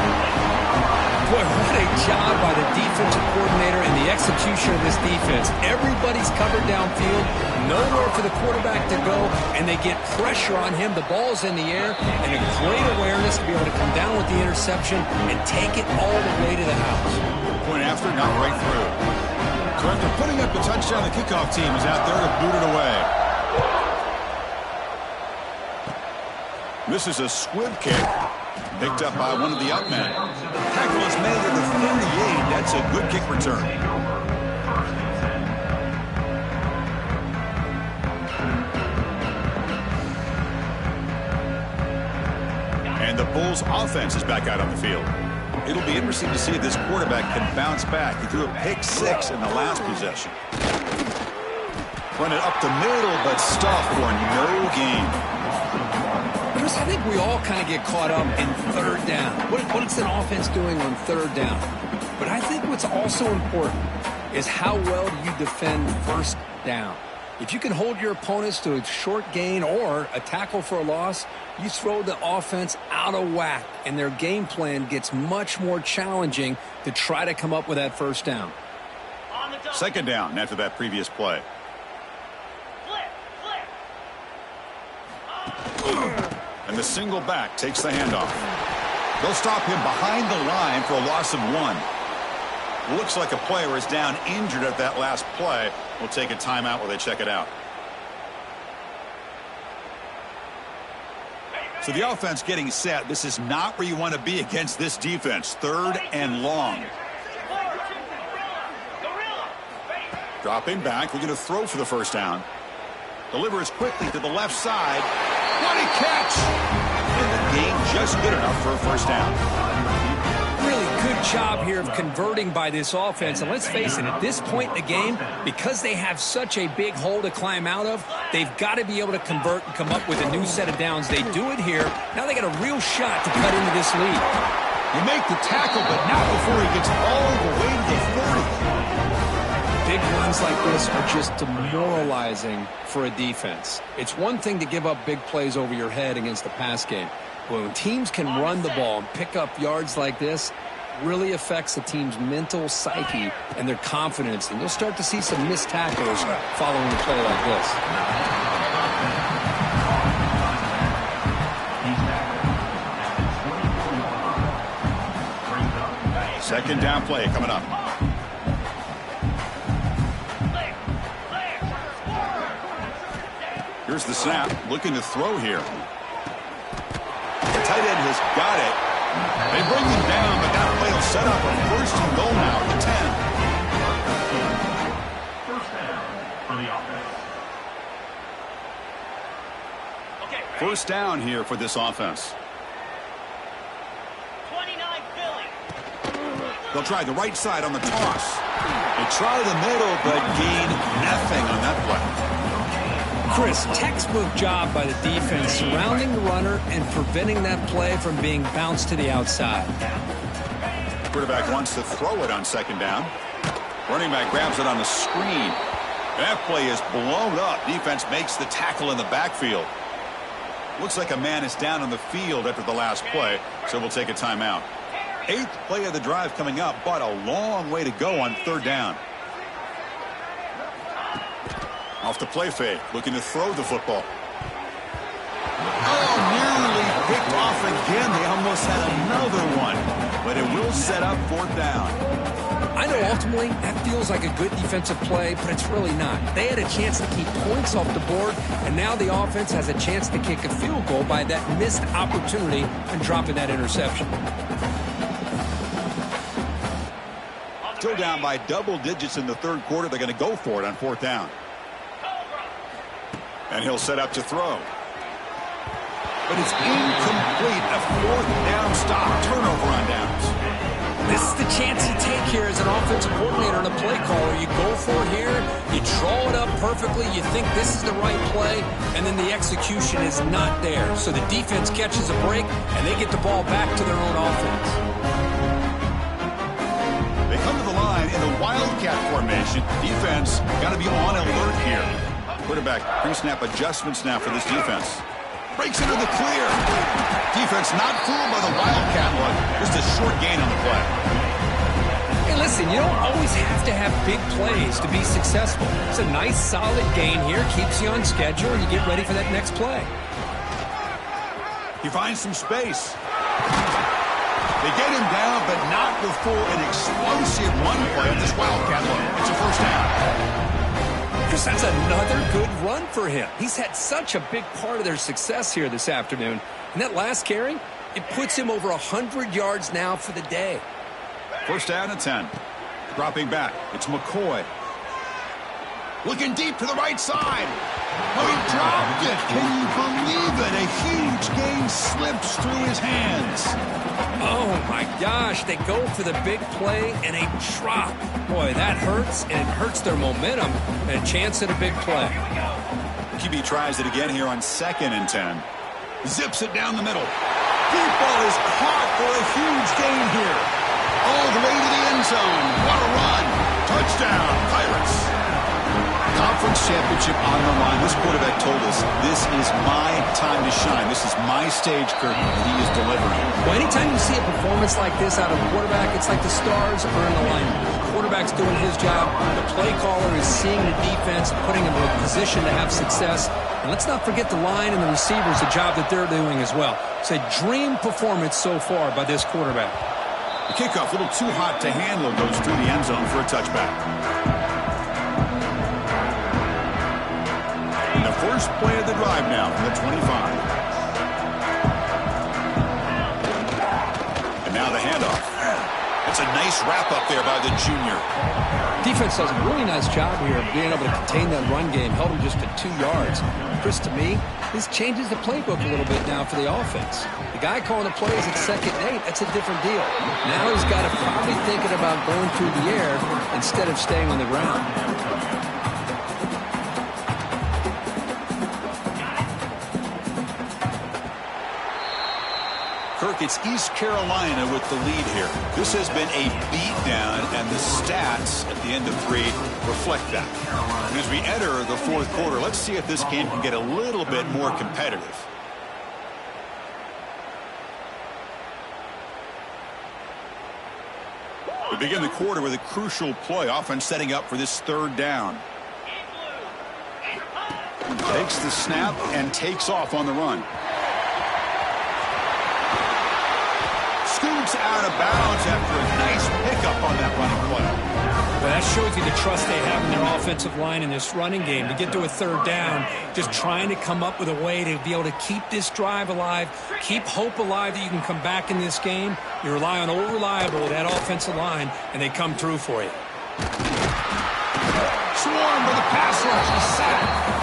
Speaker 2: Boy, what a job by the defensive coordinator and the execution of this defense. Everybody's covered downfield, nowhere for the quarterback to go, and they get pressure on him. The ball's in the air, and a great awareness to be able to come down with the interception and take it all the way to the house.
Speaker 1: Point after, not right through. So after putting up the touchdown, the kickoff team is out there to boot it away. This is a squib kick picked up by one of the up men. Tackle is made at the 38. That's a good kick return. And the Bulls offense is back out on the field. It'll be interesting to see if this quarterback can bounce back. He threw a pick 6 in the last possession. Run it up the middle, but stuffed for no gain.
Speaker 2: I think we all kind of get caught up in third down. What is an offense doing on third down? But I think what's also important is how well do you defend first down. If you can hold your opponents to a short gain or a tackle for a loss, you throw the offense out of whack, and their game plan gets much more challenging to try to come up with that first down.
Speaker 1: Second down after that previous play. And the single back takes the handoff. They'll stop him behind the line for a loss of 1. Looks like a player is down injured at that last play. We'll take a timeout while they check it out. So the offense getting set. This is not where you want to be against this defense. Third and long. Dropping back. We're going to throw for the first down. Delivers quickly to the left side. What a catch! And the gain just good enough for a first down.
Speaker 2: Really good job here of converting by this offense. And let's face it, at this point in the game, because they have such a big hole to climb out of, they've got to be able to convert and come up with a new set of downs. They do it here. Now they got a real shot to cut into this lead.
Speaker 1: They make the tackle, but not before he gets all the way to the 40.
Speaker 2: Big runs like this are just demoralizing for a defense. It's one thing to give up big plays over your head against the pass game. But when teams can run the ball and pick up yards like this, really affects the team's mental psyche and their confidence. And you'll start to see some missed tackles following a play like this.
Speaker 1: Second down play coming up. Here's the snap, looking to throw here. The tight end has got it. They bring him down, but that play will set up a first and goal now at the 10.
Speaker 4: First down for the offense.
Speaker 1: First down here for this offense.
Speaker 3: 29 Philly.
Speaker 1: They'll try the right side on the toss. They try the middle, but gain nothing on that play.
Speaker 2: Chris, textbook job by the defense surrounding the runner and preventing that play from being bounced to the outside.
Speaker 1: Quarterback wants to throw it on second down. Running back grabs it on the screen. That play is blown up. Defense makes the tackle in the backfield. Looks like a man is down on the field after the last play, so we'll take a timeout. 8th play of the drive coming up, but a long way to go on third down. Off the play fake, looking to throw the football. Oh, nearly picked off again. They almost had another one, but it will set up fourth down.
Speaker 2: I know ultimately that feels like a good defensive play, but it's really not. They had a chance to keep points off the board, and now the offense has a chance to kick a field goal by that missed opportunity and dropping that interception.
Speaker 1: Still down by double digits in the third quarter. They're going to go for it on fourth down. And he'll set up to throw. But it's incomplete. A fourth down stop. Turnover on downs.
Speaker 2: This is the chance you take here as an offensive coordinator and a play caller. You go for it here. You draw it up perfectly. You think this is the right play. And then the execution is not there. So the defense catches a break, and they get the ball back to their own offense.
Speaker 1: They come to the line in the Wildcat formation. Defense got to be on alert here. Quarterback pre-snap adjustments now for this defense. Breaks into the clear. Defense not fooled by the Wildcat look. Just a short gain on the play.
Speaker 2: Hey, listen, you don't always have to have big plays to be successful. It's a nice, solid gain here. Keeps you on schedule, and you get ready for that next play.
Speaker 1: He finds some space. They get him down, but not before an explosive one play on this Wildcat look. It's a first down.
Speaker 2: Chris, that's another good run for him. He's had such a big part of their success here this afternoon. And that last carry, it puts him over 100 yards now for the day.
Speaker 1: First down and 10. Dropping back, it's McCoy. Looking deep to the right side. Oh, he dropped it. Can you believe it? A huge gain slips through his hands.
Speaker 2: Oh, my gosh. They go for the big play and a drop. Boy, that hurts, and it hurts their momentum and a chance at a big play.
Speaker 1: QB tries it again here on second and 10. Zips it down the middle. Deep ball is caught for a huge gain here. All the way to the end zone. What a run. Touchdown, Pirates. Conference championship on the line. This quarterback told us, this is my time to shine. This is my stage curtain, and he is delivering.
Speaker 2: Well, anytime you see a performance like this out of a quarterback, it's like the stars are in alignment. The quarterback's doing his job. The play caller is seeing the defense, putting him in a position to have success. And let's not forget the line and the receivers, the job that they're doing as well. It's a dream performance so far by this quarterback.
Speaker 1: The kickoff, a little too hot to handle, goes through the end zone for a touchback. And the first play of the drive now from the 25. And now the handoff. It's a nice wrap-up there by the junior.
Speaker 2: Defense does a really nice job here of being able to contain that run game. Held him just to 2 yards. Chris, to me, this changes the playbook a little bit now for the offense. The guy calling the plays at 2nd and 8, that's a different deal. Now he's got to probably thinking about going through the air instead of staying on the ground.
Speaker 1: Kirk Mark, it's East Carolina with the lead here. This has been a beatdown, and the stats at the end of 3 reflect that. And as we enter the fourth quarter, let's see if this game can get a little bit more competitive. We begin the quarter with a crucial play, offense setting up for this third down. Takes the snap and takes off on the run. Scoots out of bounds after a nice pickup on that running play.
Speaker 2: Well, that shows you the trust they have in their offensive line in this running game. To get to a third down, just trying to come up with a way to be able to keep this drive alive, keep hope alive that you can come back in this game. You rely on old reliable with that offensive line, and they come through for you.
Speaker 1: Swarm with a pass rush, a sack.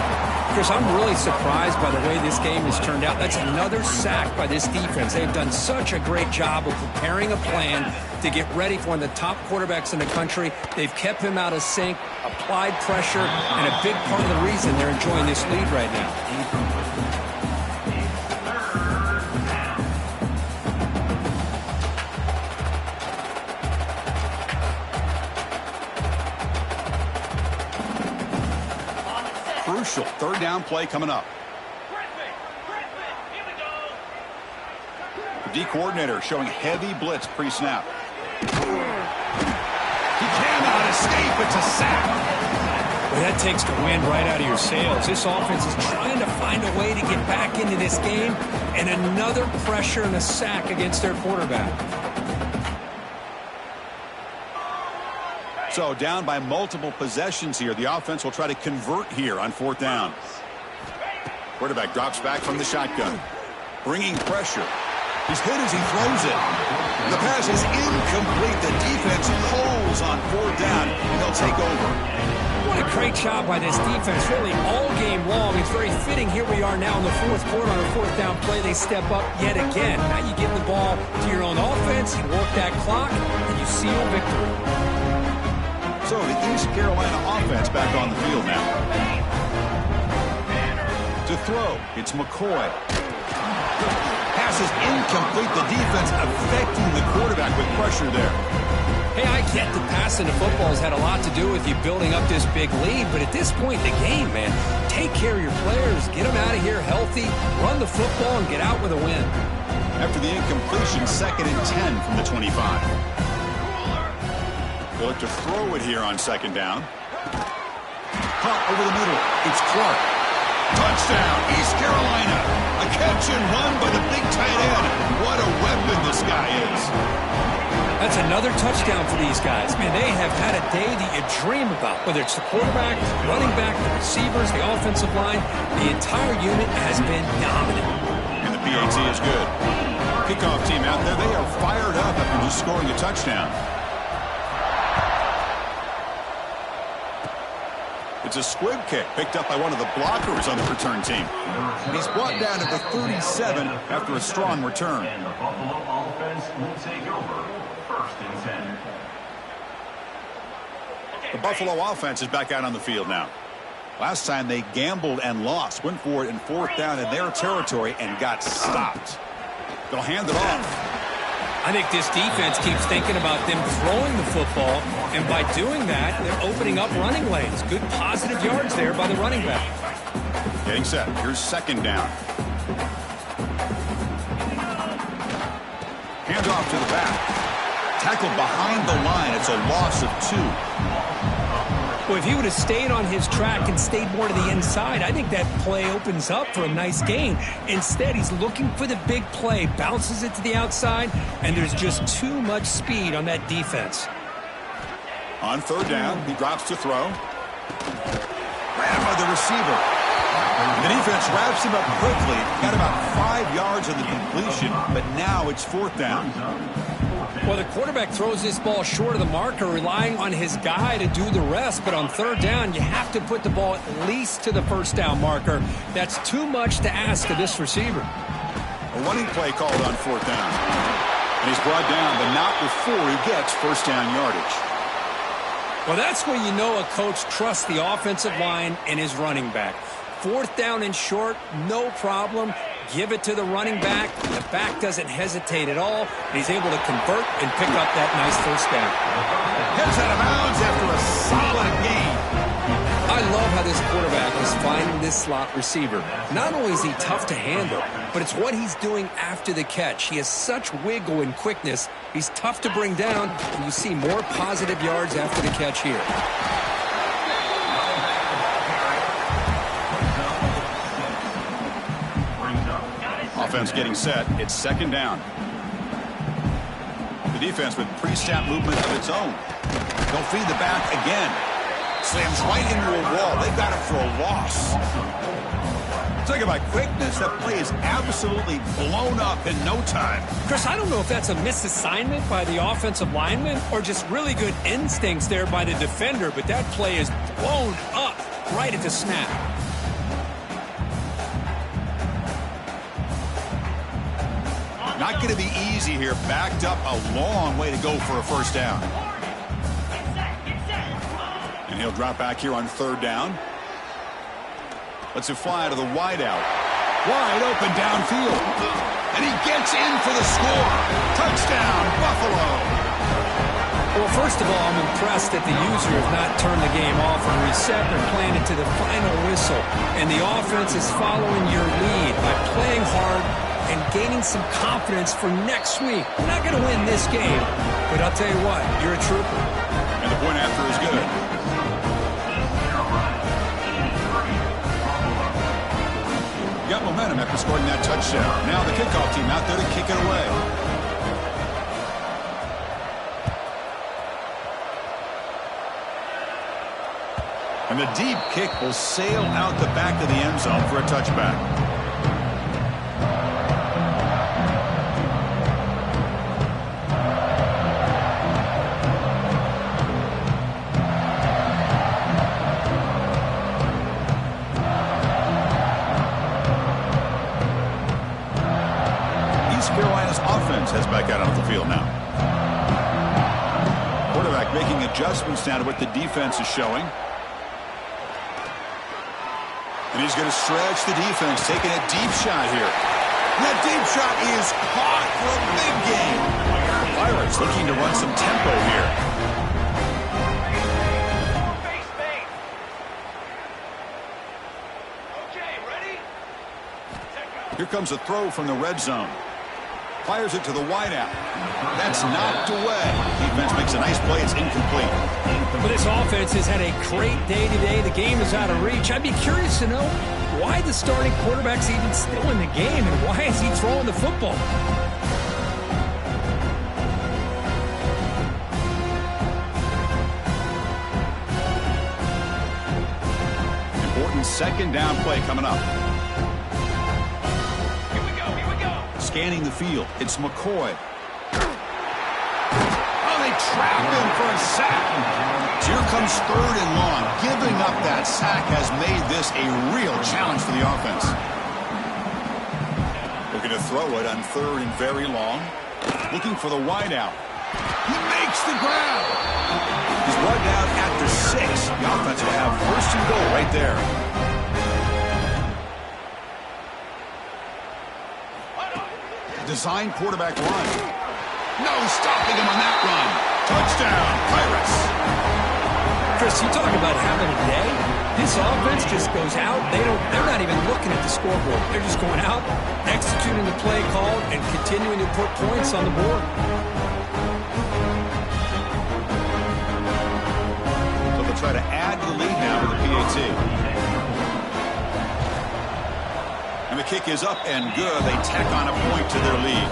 Speaker 2: Chris, I'm really surprised by the way this game has turned out. That's another sack by this defense. They've done such a great job of preparing a plan to get ready for one of the top quarterbacks in the country. They've kept him out of sync, applied pressure, and a big part of the reason they're enjoying this lead right now.
Speaker 1: Crucial third down play coming up. The D coordinator showing heavy blitz pre-snap. He cannot escape. It's a sack.
Speaker 2: Well, that takes the wind right out of your sails. This offense is trying to find a way to get back into this game, and another pressure and a sack against their quarterback.
Speaker 1: So down by multiple possessions here. The offense will try to convert here on fourth down. Quarterback drops back from the shotgun. Bringing pressure. He's hit as he throws it. The pass is incomplete. The defense holds on fourth down, and they'll take over.
Speaker 2: What a great job by this defense, really all game long. It's very fitting. Here we are now in the fourth quarter on a fourth down play. They step up yet again. Now you give the ball to your own offense, you work that clock, and you seal victory.
Speaker 1: So the East Carolina offense back on the field now. To throw, it's McCoy. Pass is incomplete. The defense affecting the quarterback with pressure there.
Speaker 2: Hey, I get the passing of football has had a lot to do with you building up this big lead, but at this point in the game, man, take care of your players, get them out of here healthy, run the football, and get out with a win.
Speaker 1: After the incompletion, 2nd and 10 from the 25. They'll look to throw it here on second down. Pump over the middle. It's Clark. Touchdown, East Carolina. A catch and run by the big tight end. What a weapon this guy is.
Speaker 2: That's another touchdown for these guys. Man, they have had a day that you dream about. Whether it's the quarterback, running back, the receivers, the offensive line, the entire unit has been dominant.
Speaker 1: And the PAT is good. Kickoff team out there, they are fired up after just scoring a touchdown. It's a squib kick picked up by one of the blockers on the return team. And he's brought down to the 37 after a strong return.
Speaker 4: And the Buffalo offense will take over 1st and 10.
Speaker 1: The Buffalo offense is back out on the field now. Last time they gambled and lost. Went for it in fourth down in their territory and got stopped. They'll hand it off.
Speaker 2: I think this defense keeps thinking about them throwing the football, and by doing that, they're opening up running lanes. Good positive yards there by the running back.
Speaker 1: Getting set. Here's second down. Hands off to the back. Tackled behind the line. It's a loss of 2.
Speaker 2: Well, if he would have stayed on his track and stayed more to the inside, I think that play opens up for a nice gain. Instead, he's looking for the big play, bounces it to the outside, and there's just too much speed on that defense.
Speaker 1: On third down, he drops to throw. Ran by the receiver. The defense wraps him up quickly. Got about 5 yards on the completion, but now it's fourth down.
Speaker 2: Well, the quarterback throws this ball short of the marker, relying on his guy to do the rest. But on third down, you have to put the ball at least to the first down marker. That's too much to ask of this receiver.
Speaker 1: A running play called on fourth down. And he's brought down, but not before he gets first down yardage.
Speaker 2: Well, that's when you know a coach trusts the offensive line and his running back. Fourth down and short, no problem. give it to the running back. The back doesn't hesitate at all. And he's able to convert and pick up that nice first down.
Speaker 1: Heads out of bounds after a solid gain.
Speaker 2: I love how this quarterback is finding this slot receiver. Not only is he tough to handle, but it's what he's doing after the catch. He has such wiggle and quickness. He's tough to bring down, and you see more positive yards after the catch here.
Speaker 1: Offense getting set. It's second down. The defense with pre-snap movement of its own. They'll feed the back again. Slams right into a wall. They got it for a loss. Talk about quickness. That play is absolutely blown up in no time.
Speaker 2: Chris, I don't know if that's a misassignment by the offensive lineman or just really good instincts there by the defender, but that play is blown up right at the snap.
Speaker 1: Not going to be easy here. Backed up a long way to go for a first down. And he'll drop back here on third down. Lets it fly to the wideout. Wide open downfield. And he gets in for the score. Touchdown, Buffalo.
Speaker 2: Well, first of all, I'm impressed that the user has not turned the game off and reset their plan into the final whistle. And the offense is following your lead by playing hard and gaining some confidence for next week. We're not going to win this game, but I'll tell you what, you're a trooper.
Speaker 1: And the point after is good. Got momentum after scoring that touchdown. Now the kickoff team out there to kick it away. And the deep kick will sail out the back of the end zone for a touchback. Heads back out onto the field now. Quarterback making adjustments now to what the defense is showing. And he's going to stretch the defense, taking a deep shot here. And that deep shot is caught for a big gain. The Pirates looking to run some tempo here.
Speaker 3: Okay, ready?
Speaker 1: Here comes a throw from the red zone. Fires it to the wideout. That's knocked away. Defense makes a nice play. It's incomplete.
Speaker 2: But this offense has had a great day today. The game is out of reach. I'd be curious to know why the starting quarterback's even still in the game and why is he throwing the football?
Speaker 1: Important second down play coming up. Scanning the field. It's McCoy. Oh, they trap him for a sack. Here comes third and long. Giving up that sack has made this a real challenge for the offense. Looking to throw it on third and very long. Looking for the wideout. He makes the grab. He's run down after 6. The offense will have first and goal right there. Design quarterback run. No stopping him on that run. Touchdown, Pirates.
Speaker 2: Chris, you talk about having a day. This offense just goes out. They're not even looking at the scoreboard. They're just going out, executing the play called, and continuing to put points on the board.
Speaker 1: So they'll try to add to the lead now with the PAT. And the kick is up and good. They tack on a point to their lead.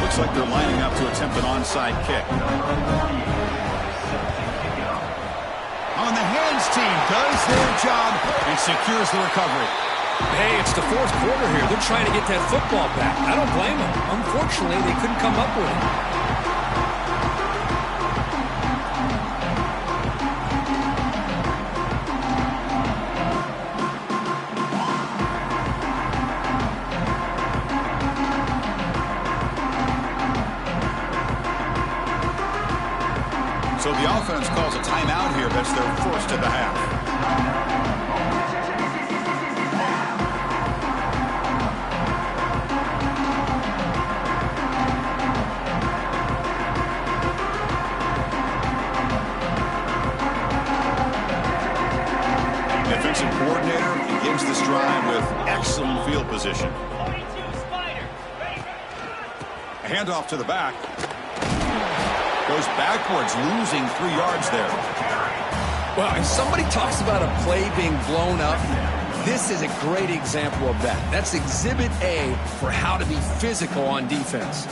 Speaker 1: Looks like they're lining up to attempt an onside kick. On the hands team does their job and secures the recovery.
Speaker 2: Hey, it's the fourth quarter here. They're trying to get that football back. I don't blame them. Unfortunately, they couldn't come up with it.
Speaker 1: So the offense calls a timeout here. That's their first of the half. Defensive coordinator begins this drive with excellent field position.
Speaker 3: 42 Spiders. Ready?
Speaker 1: A handoff to the back. Goes backwards, losing 3 yards there.
Speaker 2: Well, if somebody talks about a play being blown up, this is a great example of that. That's Exhibit A for how to be physical on defense.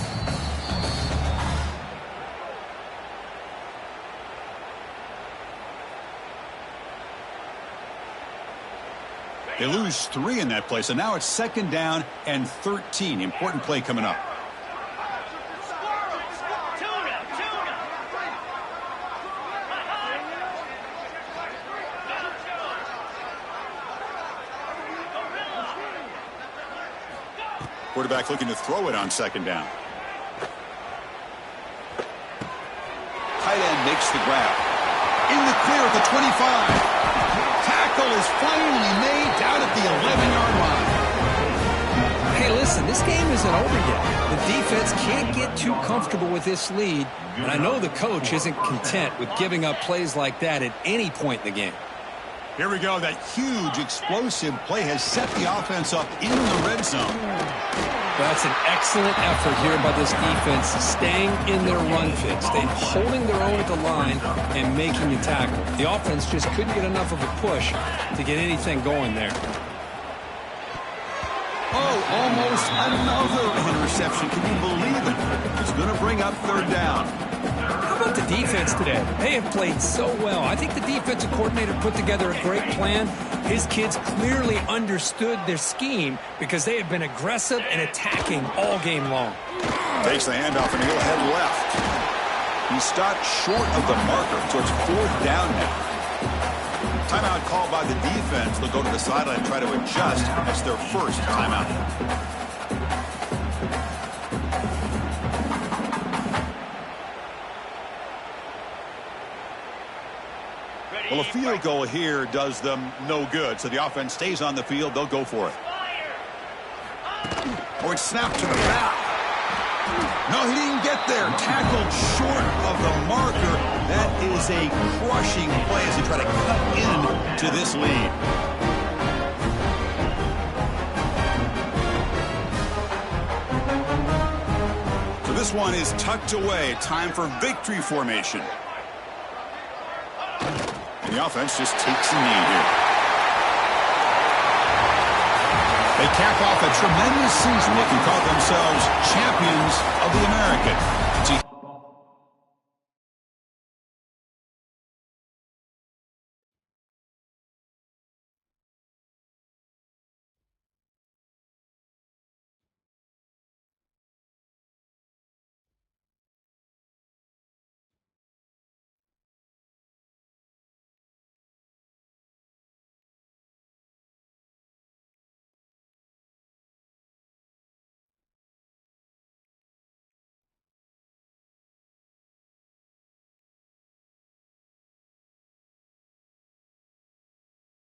Speaker 1: They lose 3 in that play, so now it's 2nd down and 13. Important play coming up. Quarterback looking to throw it on 2nd down. Tight end makes the grab. In the clear at the 25. Tackle is finally made down at the 11-yard line.
Speaker 2: Hey, listen, this game isn't over yet. The defense can't get too comfortable with this lead, and I know the coach isn't content with giving up plays like that at any point in the game.
Speaker 1: Here we go. That huge, explosive play has set the offense up in the red zone.
Speaker 2: That's an excellent effort here by this defense, staying in their run fit, staying holding their own at the line and making a tackle. The offense just couldn't get enough of a push to get anything going there.
Speaker 1: Oh, almost another interception. Can you believe it? It's going to bring up 3rd down.
Speaker 2: How about the defense today? They have played so well. I think the defensive coordinator put together a great plan. His kids clearly understood their scheme because they have been aggressive and attacking all game long.
Speaker 1: Takes the handoff and he'll head left. He stopped short of the marker, so it's 4th down now. Timeout called by the defense. They'll go to the sideline and try to adjust. That's their first timeout. Well, a field goal here does them no good, so the offense stays on the field. They'll go for it. Oh, it's snapped to the back. No, he didn't get there. Tackled short of the marker. That is a crushing play as they try to cut into this lead. So this one is tucked away. Time for victory formation. And the offense just takes a knee here. They cap off a tremendous season. They can call themselves champions of the American.